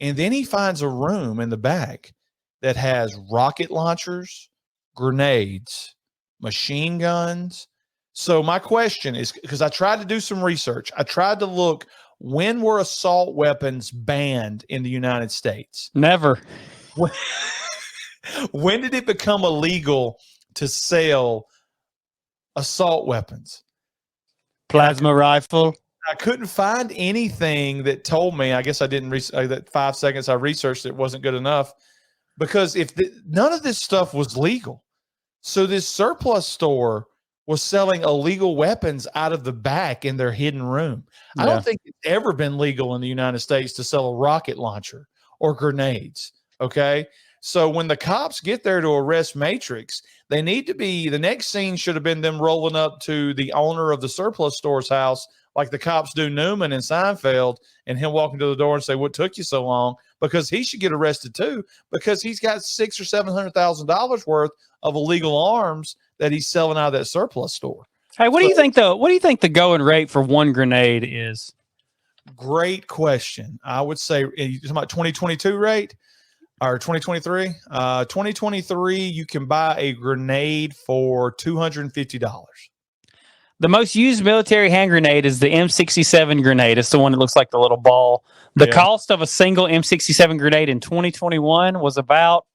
And then he finds a room in the back that has rocket launchers, grenades, machine guns. So my question is, because I tried to do some research, I tried to look, when were assault weapons banned in the United States? Never. When did it become illegal to sell assault weapons? Plasma rifle. I couldn't find anything that told me. I guess I didn't. That 5 seconds I researched it wasn't good enough, because none of this stuff was legal, so this surplus store was selling illegal weapons out of the back in their hidden room. Yeah. I don't think it's ever been legal in the United States to sell a rocket launcher or grenades. Okay. So when the cops get there to arrest Matrix, they need to be, the next scene should have been them rolling up to the owner of the surplus store's house, like the cops do Newman and Seinfeld, and him walking to the door and say, "What took you so long?" Because he should get arrested too, because he's got $600,000 or $700,000 worth of illegal arms that he's selling out of that surplus store. Hey, what do you think the going rate for one grenade is? Great question. I would say, you're talking about 2022 rate or 2023? 2023, you can buy a grenade for $250. The most used military hand grenade is the M67 grenade. It's the one that looks like the little ball. The cost of a single M67 grenade in 2021 was about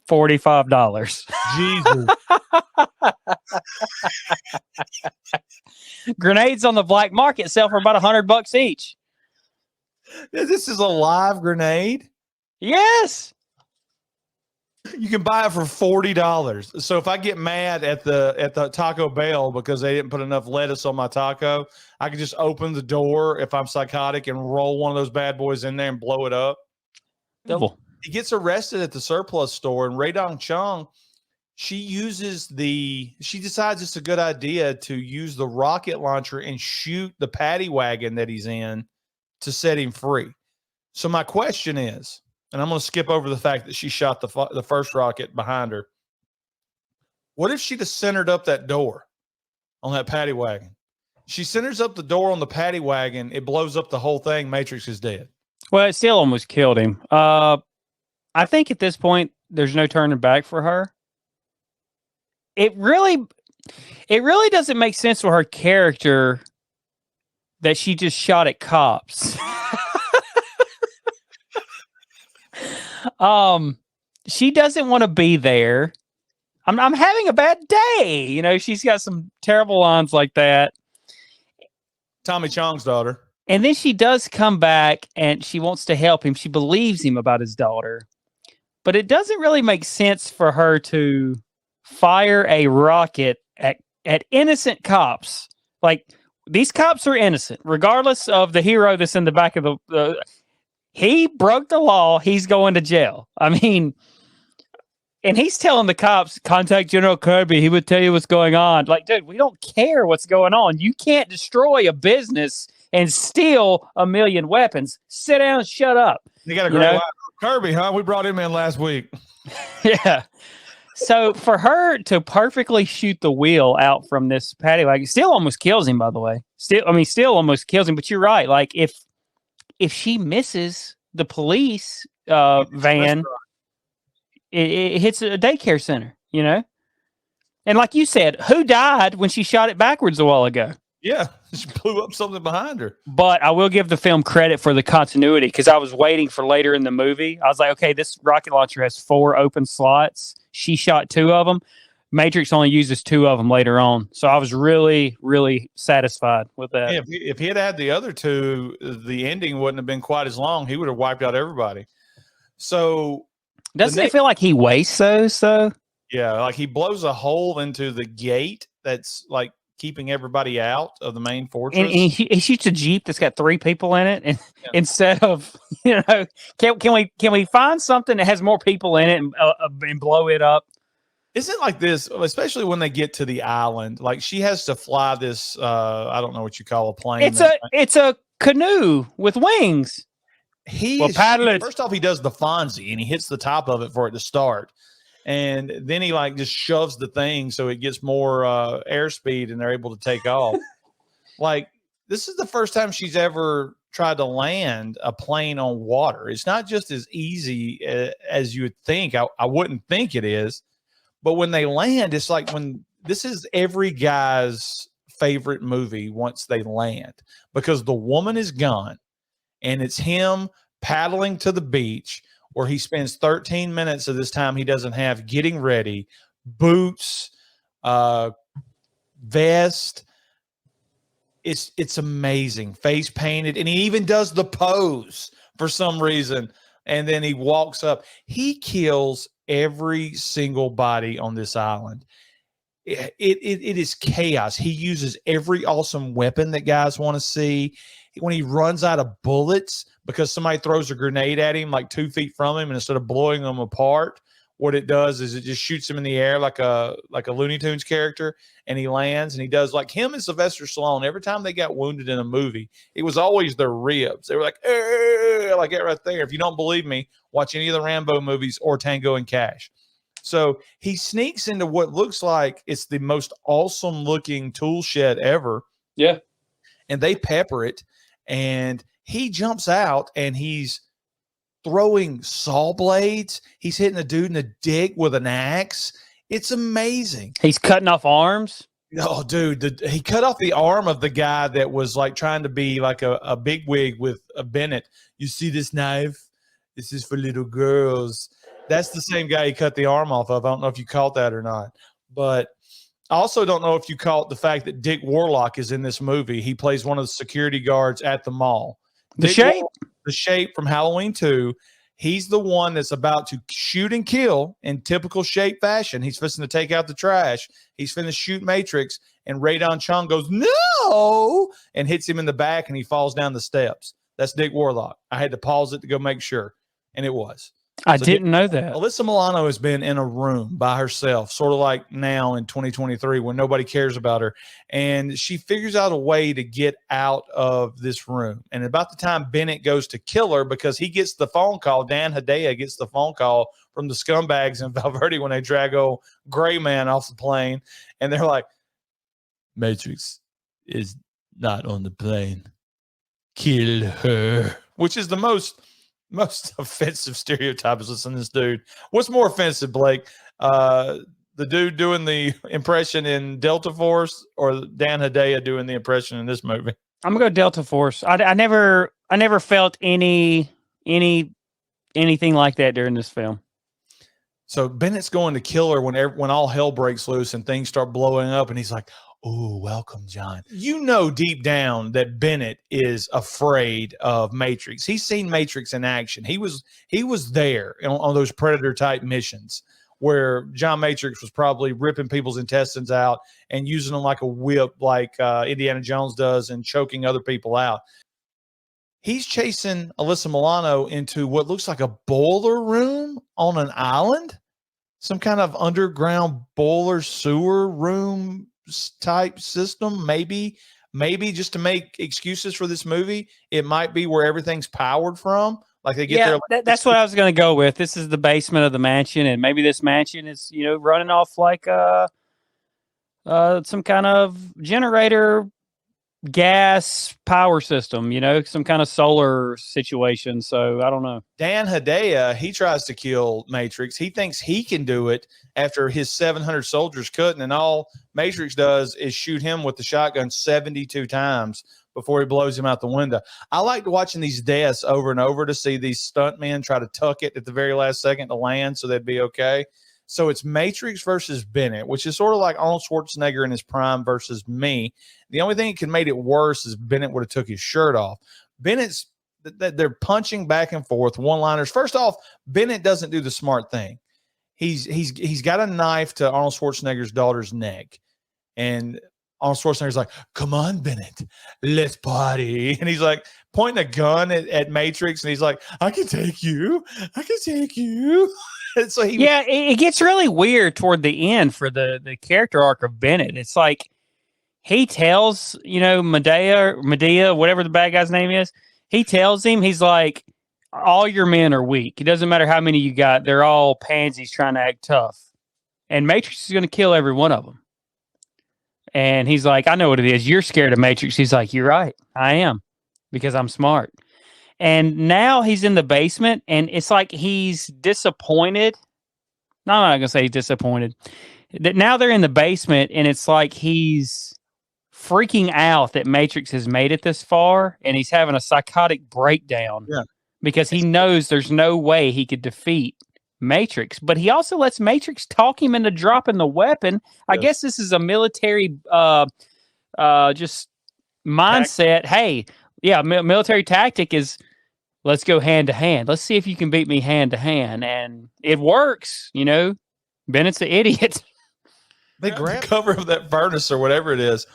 $45. Jesus. Grenades on the black market sell for about $100 each. This is a live grenade? Yes. You can buy it for $40. So if I get mad at the Taco Bell because they didn't put enough lettuce on my taco, I can just open the door if I'm psychotic and roll one of those bad boys in there and blow it up. Double. He gets arrested at the surplus store, and Ray Dong Chung, she decides it's a good idea to use the rocket launcher and shoot the paddy wagon that he's in to set him free. So my question is, and I'm going to skip over the fact that she shot the first rocket behind her. What if she just centered up that door on that paddy wagon? She centers up the door on the paddy wagon. It blows up the whole thing. Matrix is dead. Well, it still almost killed him. I think at this point, there's no turning back for her. It really doesn't make sense for her character that she just shot at cops. She doesn't want to be there. I'm having a bad day. You know, she's got some terrible lines like that. Tommy Chong's daughter. And then she does come back and she wants to help him. She believes him about his daughter. But it doesn't really make sense for her to fire a rocket at innocent cops. Like, these cops are innocent, regardless of the hero that's in the back of the he broke the law. He's going to jail. I mean, and he's telling the cops, contact General Kirby. He would tell you what's going on. Like, dude, we don't care what's going on. You can't destroy a business and steal 1 million weapons. Sit down and shut up. You got a great line. Kirby, huh? We brought him in last week. Yeah. So for her to perfectly shoot the wheel out from this paddy wagon, still almost kills him, by the way. Still almost kills him. But you're right. Like, if she misses the police van, it hits a daycare center, you know? And like you said, who died when she shot it backwards a while ago? Yeah, she blew up something behind her. But I will give the film credit for the continuity, because I was waiting for later in the movie. I was like, okay, this rocket launcher has 4 open slots. She shot 2 of them. Matrix only uses 2 of them later on. So I was really, really satisfied with that. Yeah, if he had the other 2, the ending wouldn't have been quite as long. He would have wiped out everybody. So doesn't it feel like he wastes those, though? Yeah, like he blows a hole into the gate that's like keeping everybody out of the main fortress. And he shoots a Jeep that's got 3 people in it, and instead of, you know, can we find something that has more people in it and blow it up? Isn't like this, especially when they get to the island, like she has to fly this, I don't know what you call a plane. It's a canoe with wings. Paddle it. First off, he does the Fonzie and he hits the top of it for it to start. And then he like just shoves the thing so it gets more airspeed and they're able to take off. Like, this is the first time she's ever tried to land a plane on water. It's not just as easy as you would think. I wouldn't think it is. But when they land, it's like this is every guy's favorite movie once they land, because the woman is gone and it's him paddling to the beach where he spends 13 minutes of this time he doesn't have getting ready, boots, vest. It's amazing. Face painted. And he even does the pose for some reason. And then he walks up. He kills every single body on this island. It is chaos. He uses every awesome weapon that guys want to see. When he runs out of bullets because somebody throws a grenade at him like 2 feet from him, and instead of blowing them apart, what it does is it just shoots him in the air like a Looney Tunes character, and he lands, and he does like him and Sylvester Stallone. Every time they got wounded in a movie, it was always their ribs. They were like that right there. If you don't believe me, watch any of the Rambo movies or Tango and Cash. So he sneaks into what looks like it's the most awesome looking tool shed ever. Yeah. And they pepper it, and he jumps out and he's throwing saw blades. He's hitting a dude in the dick with an axe. It's amazing. He's cutting off arms. Oh, dude, he cut off the arm of the guy that was like trying to be like a bigwig with a Bennett. You see this knife? This is for little girls. That's the same guy he cut the arm off of. I don't know if you caught that or not. But I also don't know if you caught the fact that Dick Warlock is in this movie. He plays one of the security guards at the mall. The Shape from Halloween 2. He's the one that's about to shoot and kill in typical Shape fashion. He's fixing to take out the trash. He's finna shoot Matrix, and Radon Chung goes, no, and hits him in the back, and he falls down the steps. That's Dick Warlock. I had to pause it to go make sure, and it was. I didn't know that. Alyssa Milano has been in a room by herself, sort of like now in 2023 when nobody cares about her. And she figures out a way to get out of this room. And about the time Bennett goes to kill her, because he gets the phone call, Dan Hedaya gets the phone call from the scumbags in Valverde when they drag old Gray Man off the plane. And they're like, Matrix is not on the plane. Kill her. Which is the most most offensive stereotype is listening to this dude. What's more offensive, Blake? The dude doing the impression in Delta Force or Dan Hedaya doing the impression in this movie? I'm gonna go Delta Force. I never felt anything like that during this film. So Bennett's going to kill her when all hell breaks loose and things start blowing up, and he's like, "Oh, welcome, John." You know deep down that Bennett is afraid of Matrix. He's seen Matrix in action. He was there on those Predator type missions where John Matrix was probably ripping people's intestines out and using them like a whip, like Indiana Jones does, and choking other people out. He's chasing Alyssa Milano into what looks like a boiler room on an island, some kind of underground boiler sewer room type system. Maybe just to make excuses for this movie, it might be where everything's powered from. Like they get there. That's what I was going to go with. This is the basement of the mansion, and maybe this mansion is, running off like some kind of generator gas power system, some kind of solar situation. So I don't know. Dan Hedaya, he tries to kill Matrix. He thinks he can do it after his 700 soldiers couldn't, and all Matrix does is shoot him with the shotgun 72 times before he blows him out the window. I like watching these deaths over and over to see these stuntmen try to tuck it at the very last second to land so they'd be okay. So it's Matrix versus Bennett, which is sort of like Arnold Schwarzenegger in his prime versus me. The only thing that could make it worse is Bennett would have took his shirt off. They're punching back and forth, one-liners. First off, Bennett doesn't do the smart thing. He's got a knife to Arnold Schwarzenegger's daughter's neck, and Arnold Schwarzenegger's like, "Come on, Bennett, let's party." And he's like pointing a gun at Matrix, and he's like, "I can take you. I can take you." And so it gets really weird toward the end for the character arc of Bennett. It's like he tells, Medea, whatever the bad guy's name is, he tells him, he's like, all your men are weak. It doesn't matter how many you got. They're all pansies trying to act tough. And Matrix is going to kill every one of them. And he's like, I know what it is. You're scared of Matrix. He's like, you're right. I am, because I'm smart. And now he's in the basement, and it's like he's disappointed. No, I'm not going to say he's disappointed. Now they're in the basement, and it's like he's freaking out that Matrix has made it this far, and he's having a psychotic breakdown because he knows there's no way he could defeat Matrix. But he also lets Matrix talk him into dropping the weapon. I guess this is a military just mindset. Hey, military tactic is, let's go hand to hand. Let's see if you can beat me hand to hand. And it works, Bennett's the idiot. They grab the cover of that furnace or whatever it is.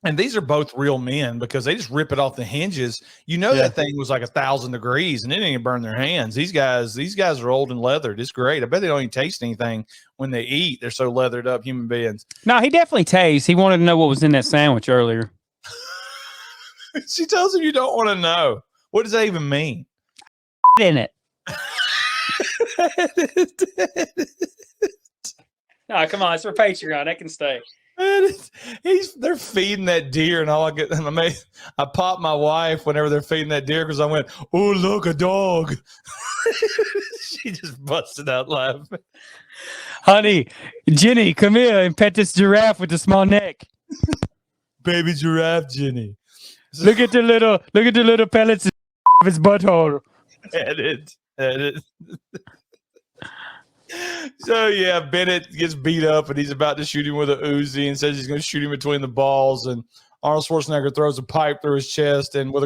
And these are both real men because they just rip it off the hinges. That thing was like 1,000 degrees and it didn't even burn their hands. These guys are old and leathered. It's great. I bet they don't even taste anything when they eat. They're so leathered up human beings. No, he definitely tastes. He wanted to know what was in that sandwich earlier. She tells him you don't want to know. What does that even mean? In it. No, come on. It's for Patreon. That can stay. They're feeding that deer, and all I pop my wife whenever they're feeding that deer because I went, "Oh, look, a dog." She just busted out laughing. Honey, Jenny, come here and pet this giraffe with the small neck. Baby giraffe, Jenny. Look at the little pellets of his butthole. Edit. So Bennett gets beat up and he's about to shoot him with a Uzi and says he's going to shoot him between the balls. And Arnold Schwarzenegger throws a pipe through his chest and with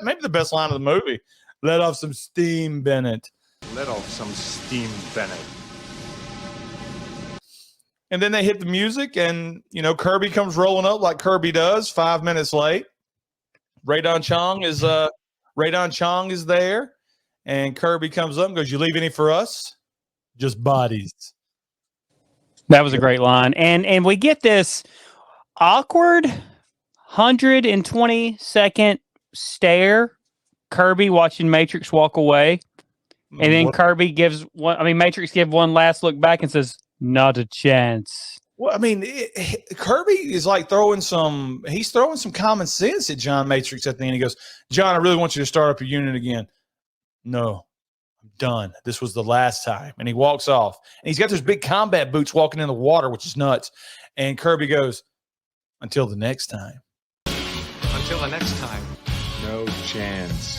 maybe the best line of the movie, "Let off some steam, Bennett." Let off some steam, Bennett. And then they hit the music, and Kirby comes rolling up like Kirby does. 5 minutes late. Radon Chong is there, and Kirby comes up and goes, "You leave any for us? Just bodies." That was a great line. And we get this awkward 120-second stare. Kirby watching Matrix walk away. And then Matrix gives one last look back and says, "Not a chance." Well, Kirby is like throwing some common sense at John Matrix at the end. He goes, "John, I really want you to start up a unit again." No, I'm done. This was the last time. And he walks off. And he's got those big combat boots walking in the water, which is nuts. And Kirby goes, until the next time. Until the next time. No chance.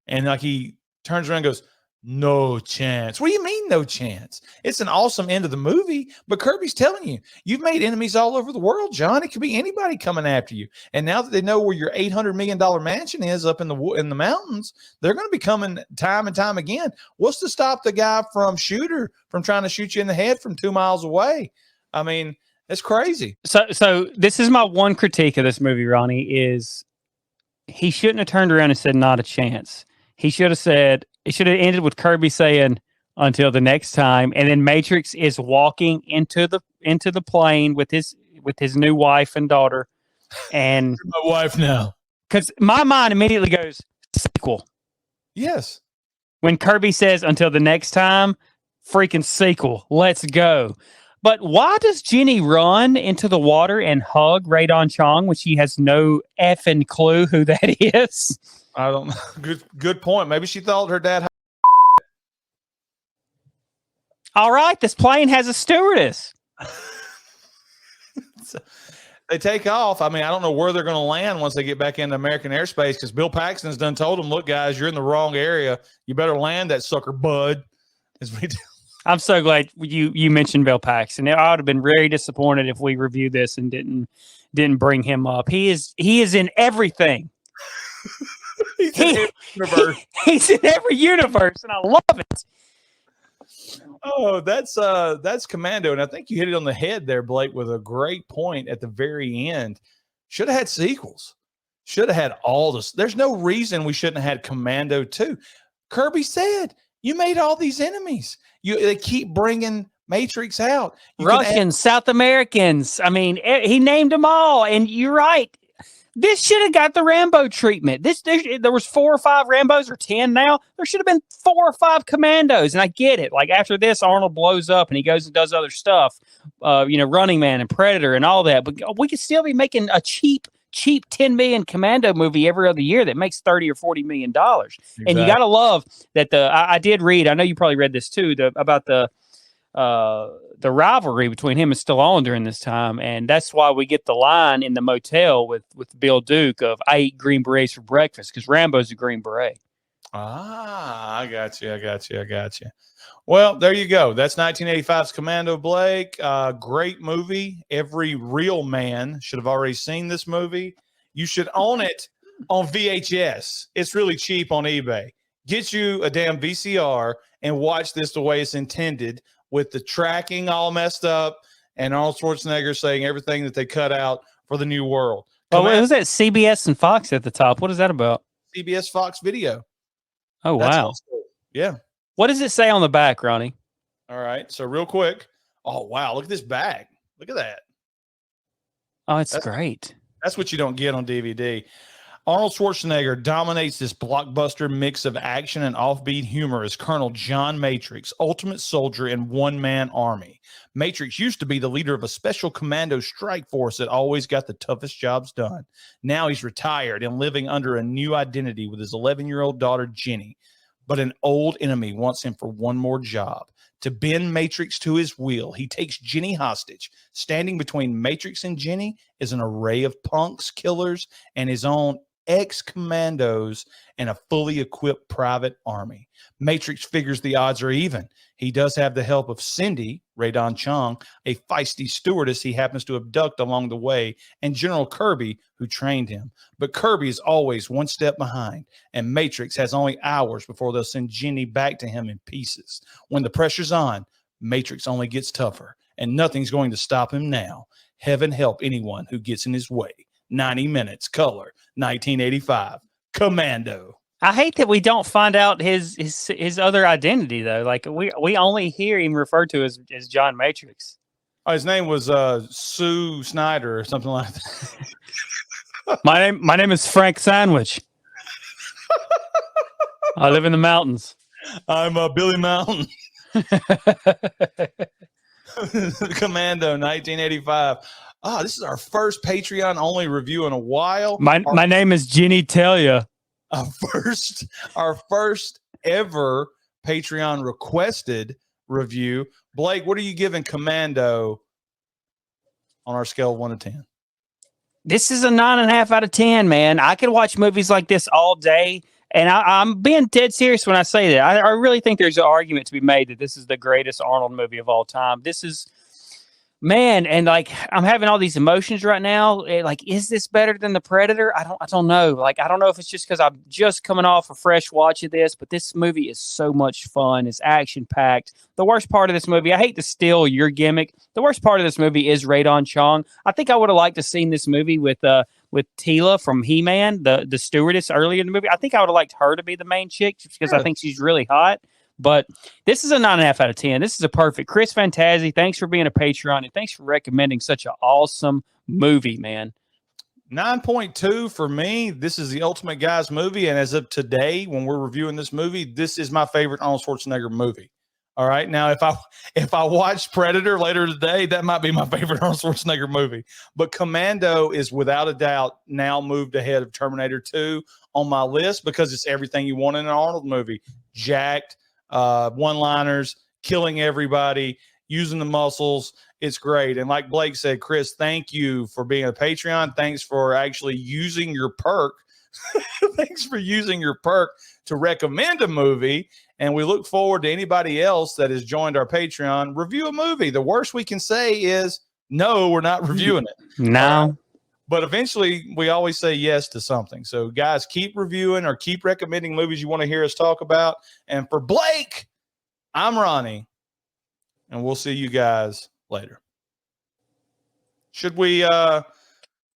And like he turns around and goes, no chance. What do you mean, no chance? It's an awesome end of the movie, but Kirby's telling you, you've made enemies all over the world, John. It could be anybody coming after you. And now that they know where your $800 million mansion is up in the mountains, they're going to be coming time and time again. What's to stop the guy from trying to shoot you in the head from 2 miles away? I mean, it's crazy. So this is my one critique of this movie, Ronnie, is he shouldn't have turned around and said, not a chance. He should have said, it should have ended with Kirby saying, until the next time. And then Matrix is walking into the plane with his new wife and daughter. And my wife now. Because my mind immediately goes, sequel. Yes. When Kirby says, until the next time, freaking sequel. Let's go. But why does Jenny run into the water and hug Radon Chong when she has no effing clue who that is? I don't know. Good point. Maybe she thought her dad. All right, this plane has a stewardess. They take off. I mean, I don't know where they're going to land once they get back into American airspace because Bill Paxton's done told them, look, guys, you're in the wrong area. You better land that sucker, bud. As we do. I'm so glad you mentioned Bill Paxton. I would have been very disappointed if we reviewed this and didn't bring him up. He is in everything. He's in every universe, and I love it. Oh, that's Commando, and I think you hit it on the head there, Blake, with a great point at the very end. Should have had sequels. Should have had all this. There's no reason we shouldn't have had Commando 2. Kirby said, you made all these enemies. They keep bringing Matrix out. Russians, South Americans. I mean, he named them all, and you're right. This should have got the Rambo treatment. There was 4 or 5 Rambos, or 10 now. There should have been 4 or 5 Commandos, and I get it. Like after this, Arnold blows up and he goes and does other stuff, Running Man and Predator and all that. But we could still be making a cheap 10 million Commando movie every other year that makes $30 or $40 million. Exactly. And you got to love that. I did read. I know you probably read this too. About the rivalry between him and Stallone during this time, and that's why we get the line in the motel with Bill Duke of "I eat Green Berets for breakfast" because Rambo's a Green Beret. I got you. Well, there you go. That's 1985's Commando, Blake. Great movie. Every real man should have already seen this movie. You should own it on VHS. It's really cheap on eBay. Get you a damn VCR and watch this the way it's intended, with the tracking all messed up and Arnold Schwarzenegger saying everything that they cut out for the new world. Oh, what was that? CBS and Fox at the top. What is that about? CBS Fox Video. Oh, wow. Yeah. What does it say on the back, Ronnie? All right. So real quick. Oh, wow. Look at this bag. Look at that. Oh, that's great. That's what you don't get on DVD. Arnold Schwarzenegger dominates this blockbuster mix of action and offbeat humor as Colonel John Matrix, ultimate soldier in one-man army. Matrix used to be the leader of a special commando strike force that always got the toughest jobs done. Now he's retired and living under a new identity with his 11-year-old daughter, Jenny. But an old enemy wants him for one more job. To bend Matrix to his will, he takes Jenny hostage. Standing between Matrix and Jenny is an array of punks, killers, and his own ex-commandos and a fully equipped private army. Matrix figures the odds are even. He does have the help of Cindy, Radon Chong, a feisty stewardess he happens to abduct along the way, and General Kirby, who trained him. But Kirby is always one step behind, and Matrix has only hours before they'll send Jenny back to him in pieces. When the pressure's on, Matrix only gets tougher, and nothing's going to stop him now. Heaven help anyone who gets in his way. 90 minutes, color, 1985, Commando. I hate that we don't find out his other identity though. Like we only hear him referred to as John Matrix. Oh, his name was Sue Snyder or something like that. My name is Frank Sandwich. I live in the mountains. I'm Billy Mountain. Commando, 1985. This is our first Patreon only review in a while. My name is Jenny Talia. our first ever Patreon requested review. Blake, what are you giving Commando on our scale of 1 to 10? This is a 9.5 out of 10, man. I could watch movies like this all day. And I'm being dead serious when I say that. I really think there's an argument to be made that this is the greatest Arnold movie of all time. This is, man, and like I'm having all these emotions right now. Like, is this better than The Predator? I don't know. Like, I don't know if it's just because I'm just coming off a fresh watch of this, but this movie is so much fun. It's action packed. The worst part of this movie, I hate to steal your gimmick. The worst part of this movie is Radon Chong. I think I would have liked to seen this movie with Tila from He-Man, the stewardess earlier in the movie. I think I would have liked her to be the main chick just because I think she's really hot. But this is a 9.5 out of 10. This is a perfect. Chris Fantazi, thanks for being a Patreon, and thanks for recommending such an awesome movie, man. 9.2 for me. This is the ultimate guys movie, and as of today, when we're reviewing this movie, this is my favorite Arnold Schwarzenegger movie. All right. Now, if I watch Predator later today, that might be my favorite Arnold Schwarzenegger movie. But Commando is without a doubt now moved ahead of Terminator 2 on my list because it's everything you want in an Arnold movie. Jacked, one-liners, killing everybody, using the muscles. It's great. And like Blake said, Chris, thank you for being a Patreon. Thanks for actually using your perk. Thanks for using your perk to recommend a movie. And we look forward to anybody else that has joined our Patreon. Review a movie. The worst we can say is, no, we're not reviewing it. No. But eventually, we always say yes to something. So, guys, keep reviewing or keep recommending movies you want to hear us talk about. And for Blake, I'm Ronnie. And we'll see you guys later. Should we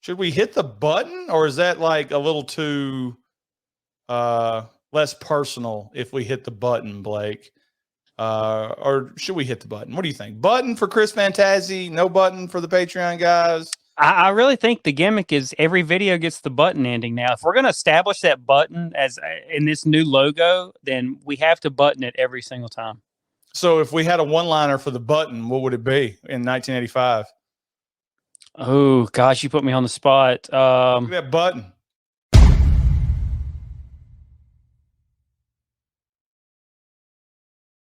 hit the button, or is that like a little too less personal if we hit the button, Blake? Or should we hit the button? What do you think? Button for Chris Fantazi, no button for the Patreon guys? I really think the gimmick is every video gets the button ending now. If we're going to establish that button as in this new logo, then we have to button it every single time. So if we had a one-liner for the button, what would it be in 1985? Oh, gosh, you put me on the spot. Look at that button.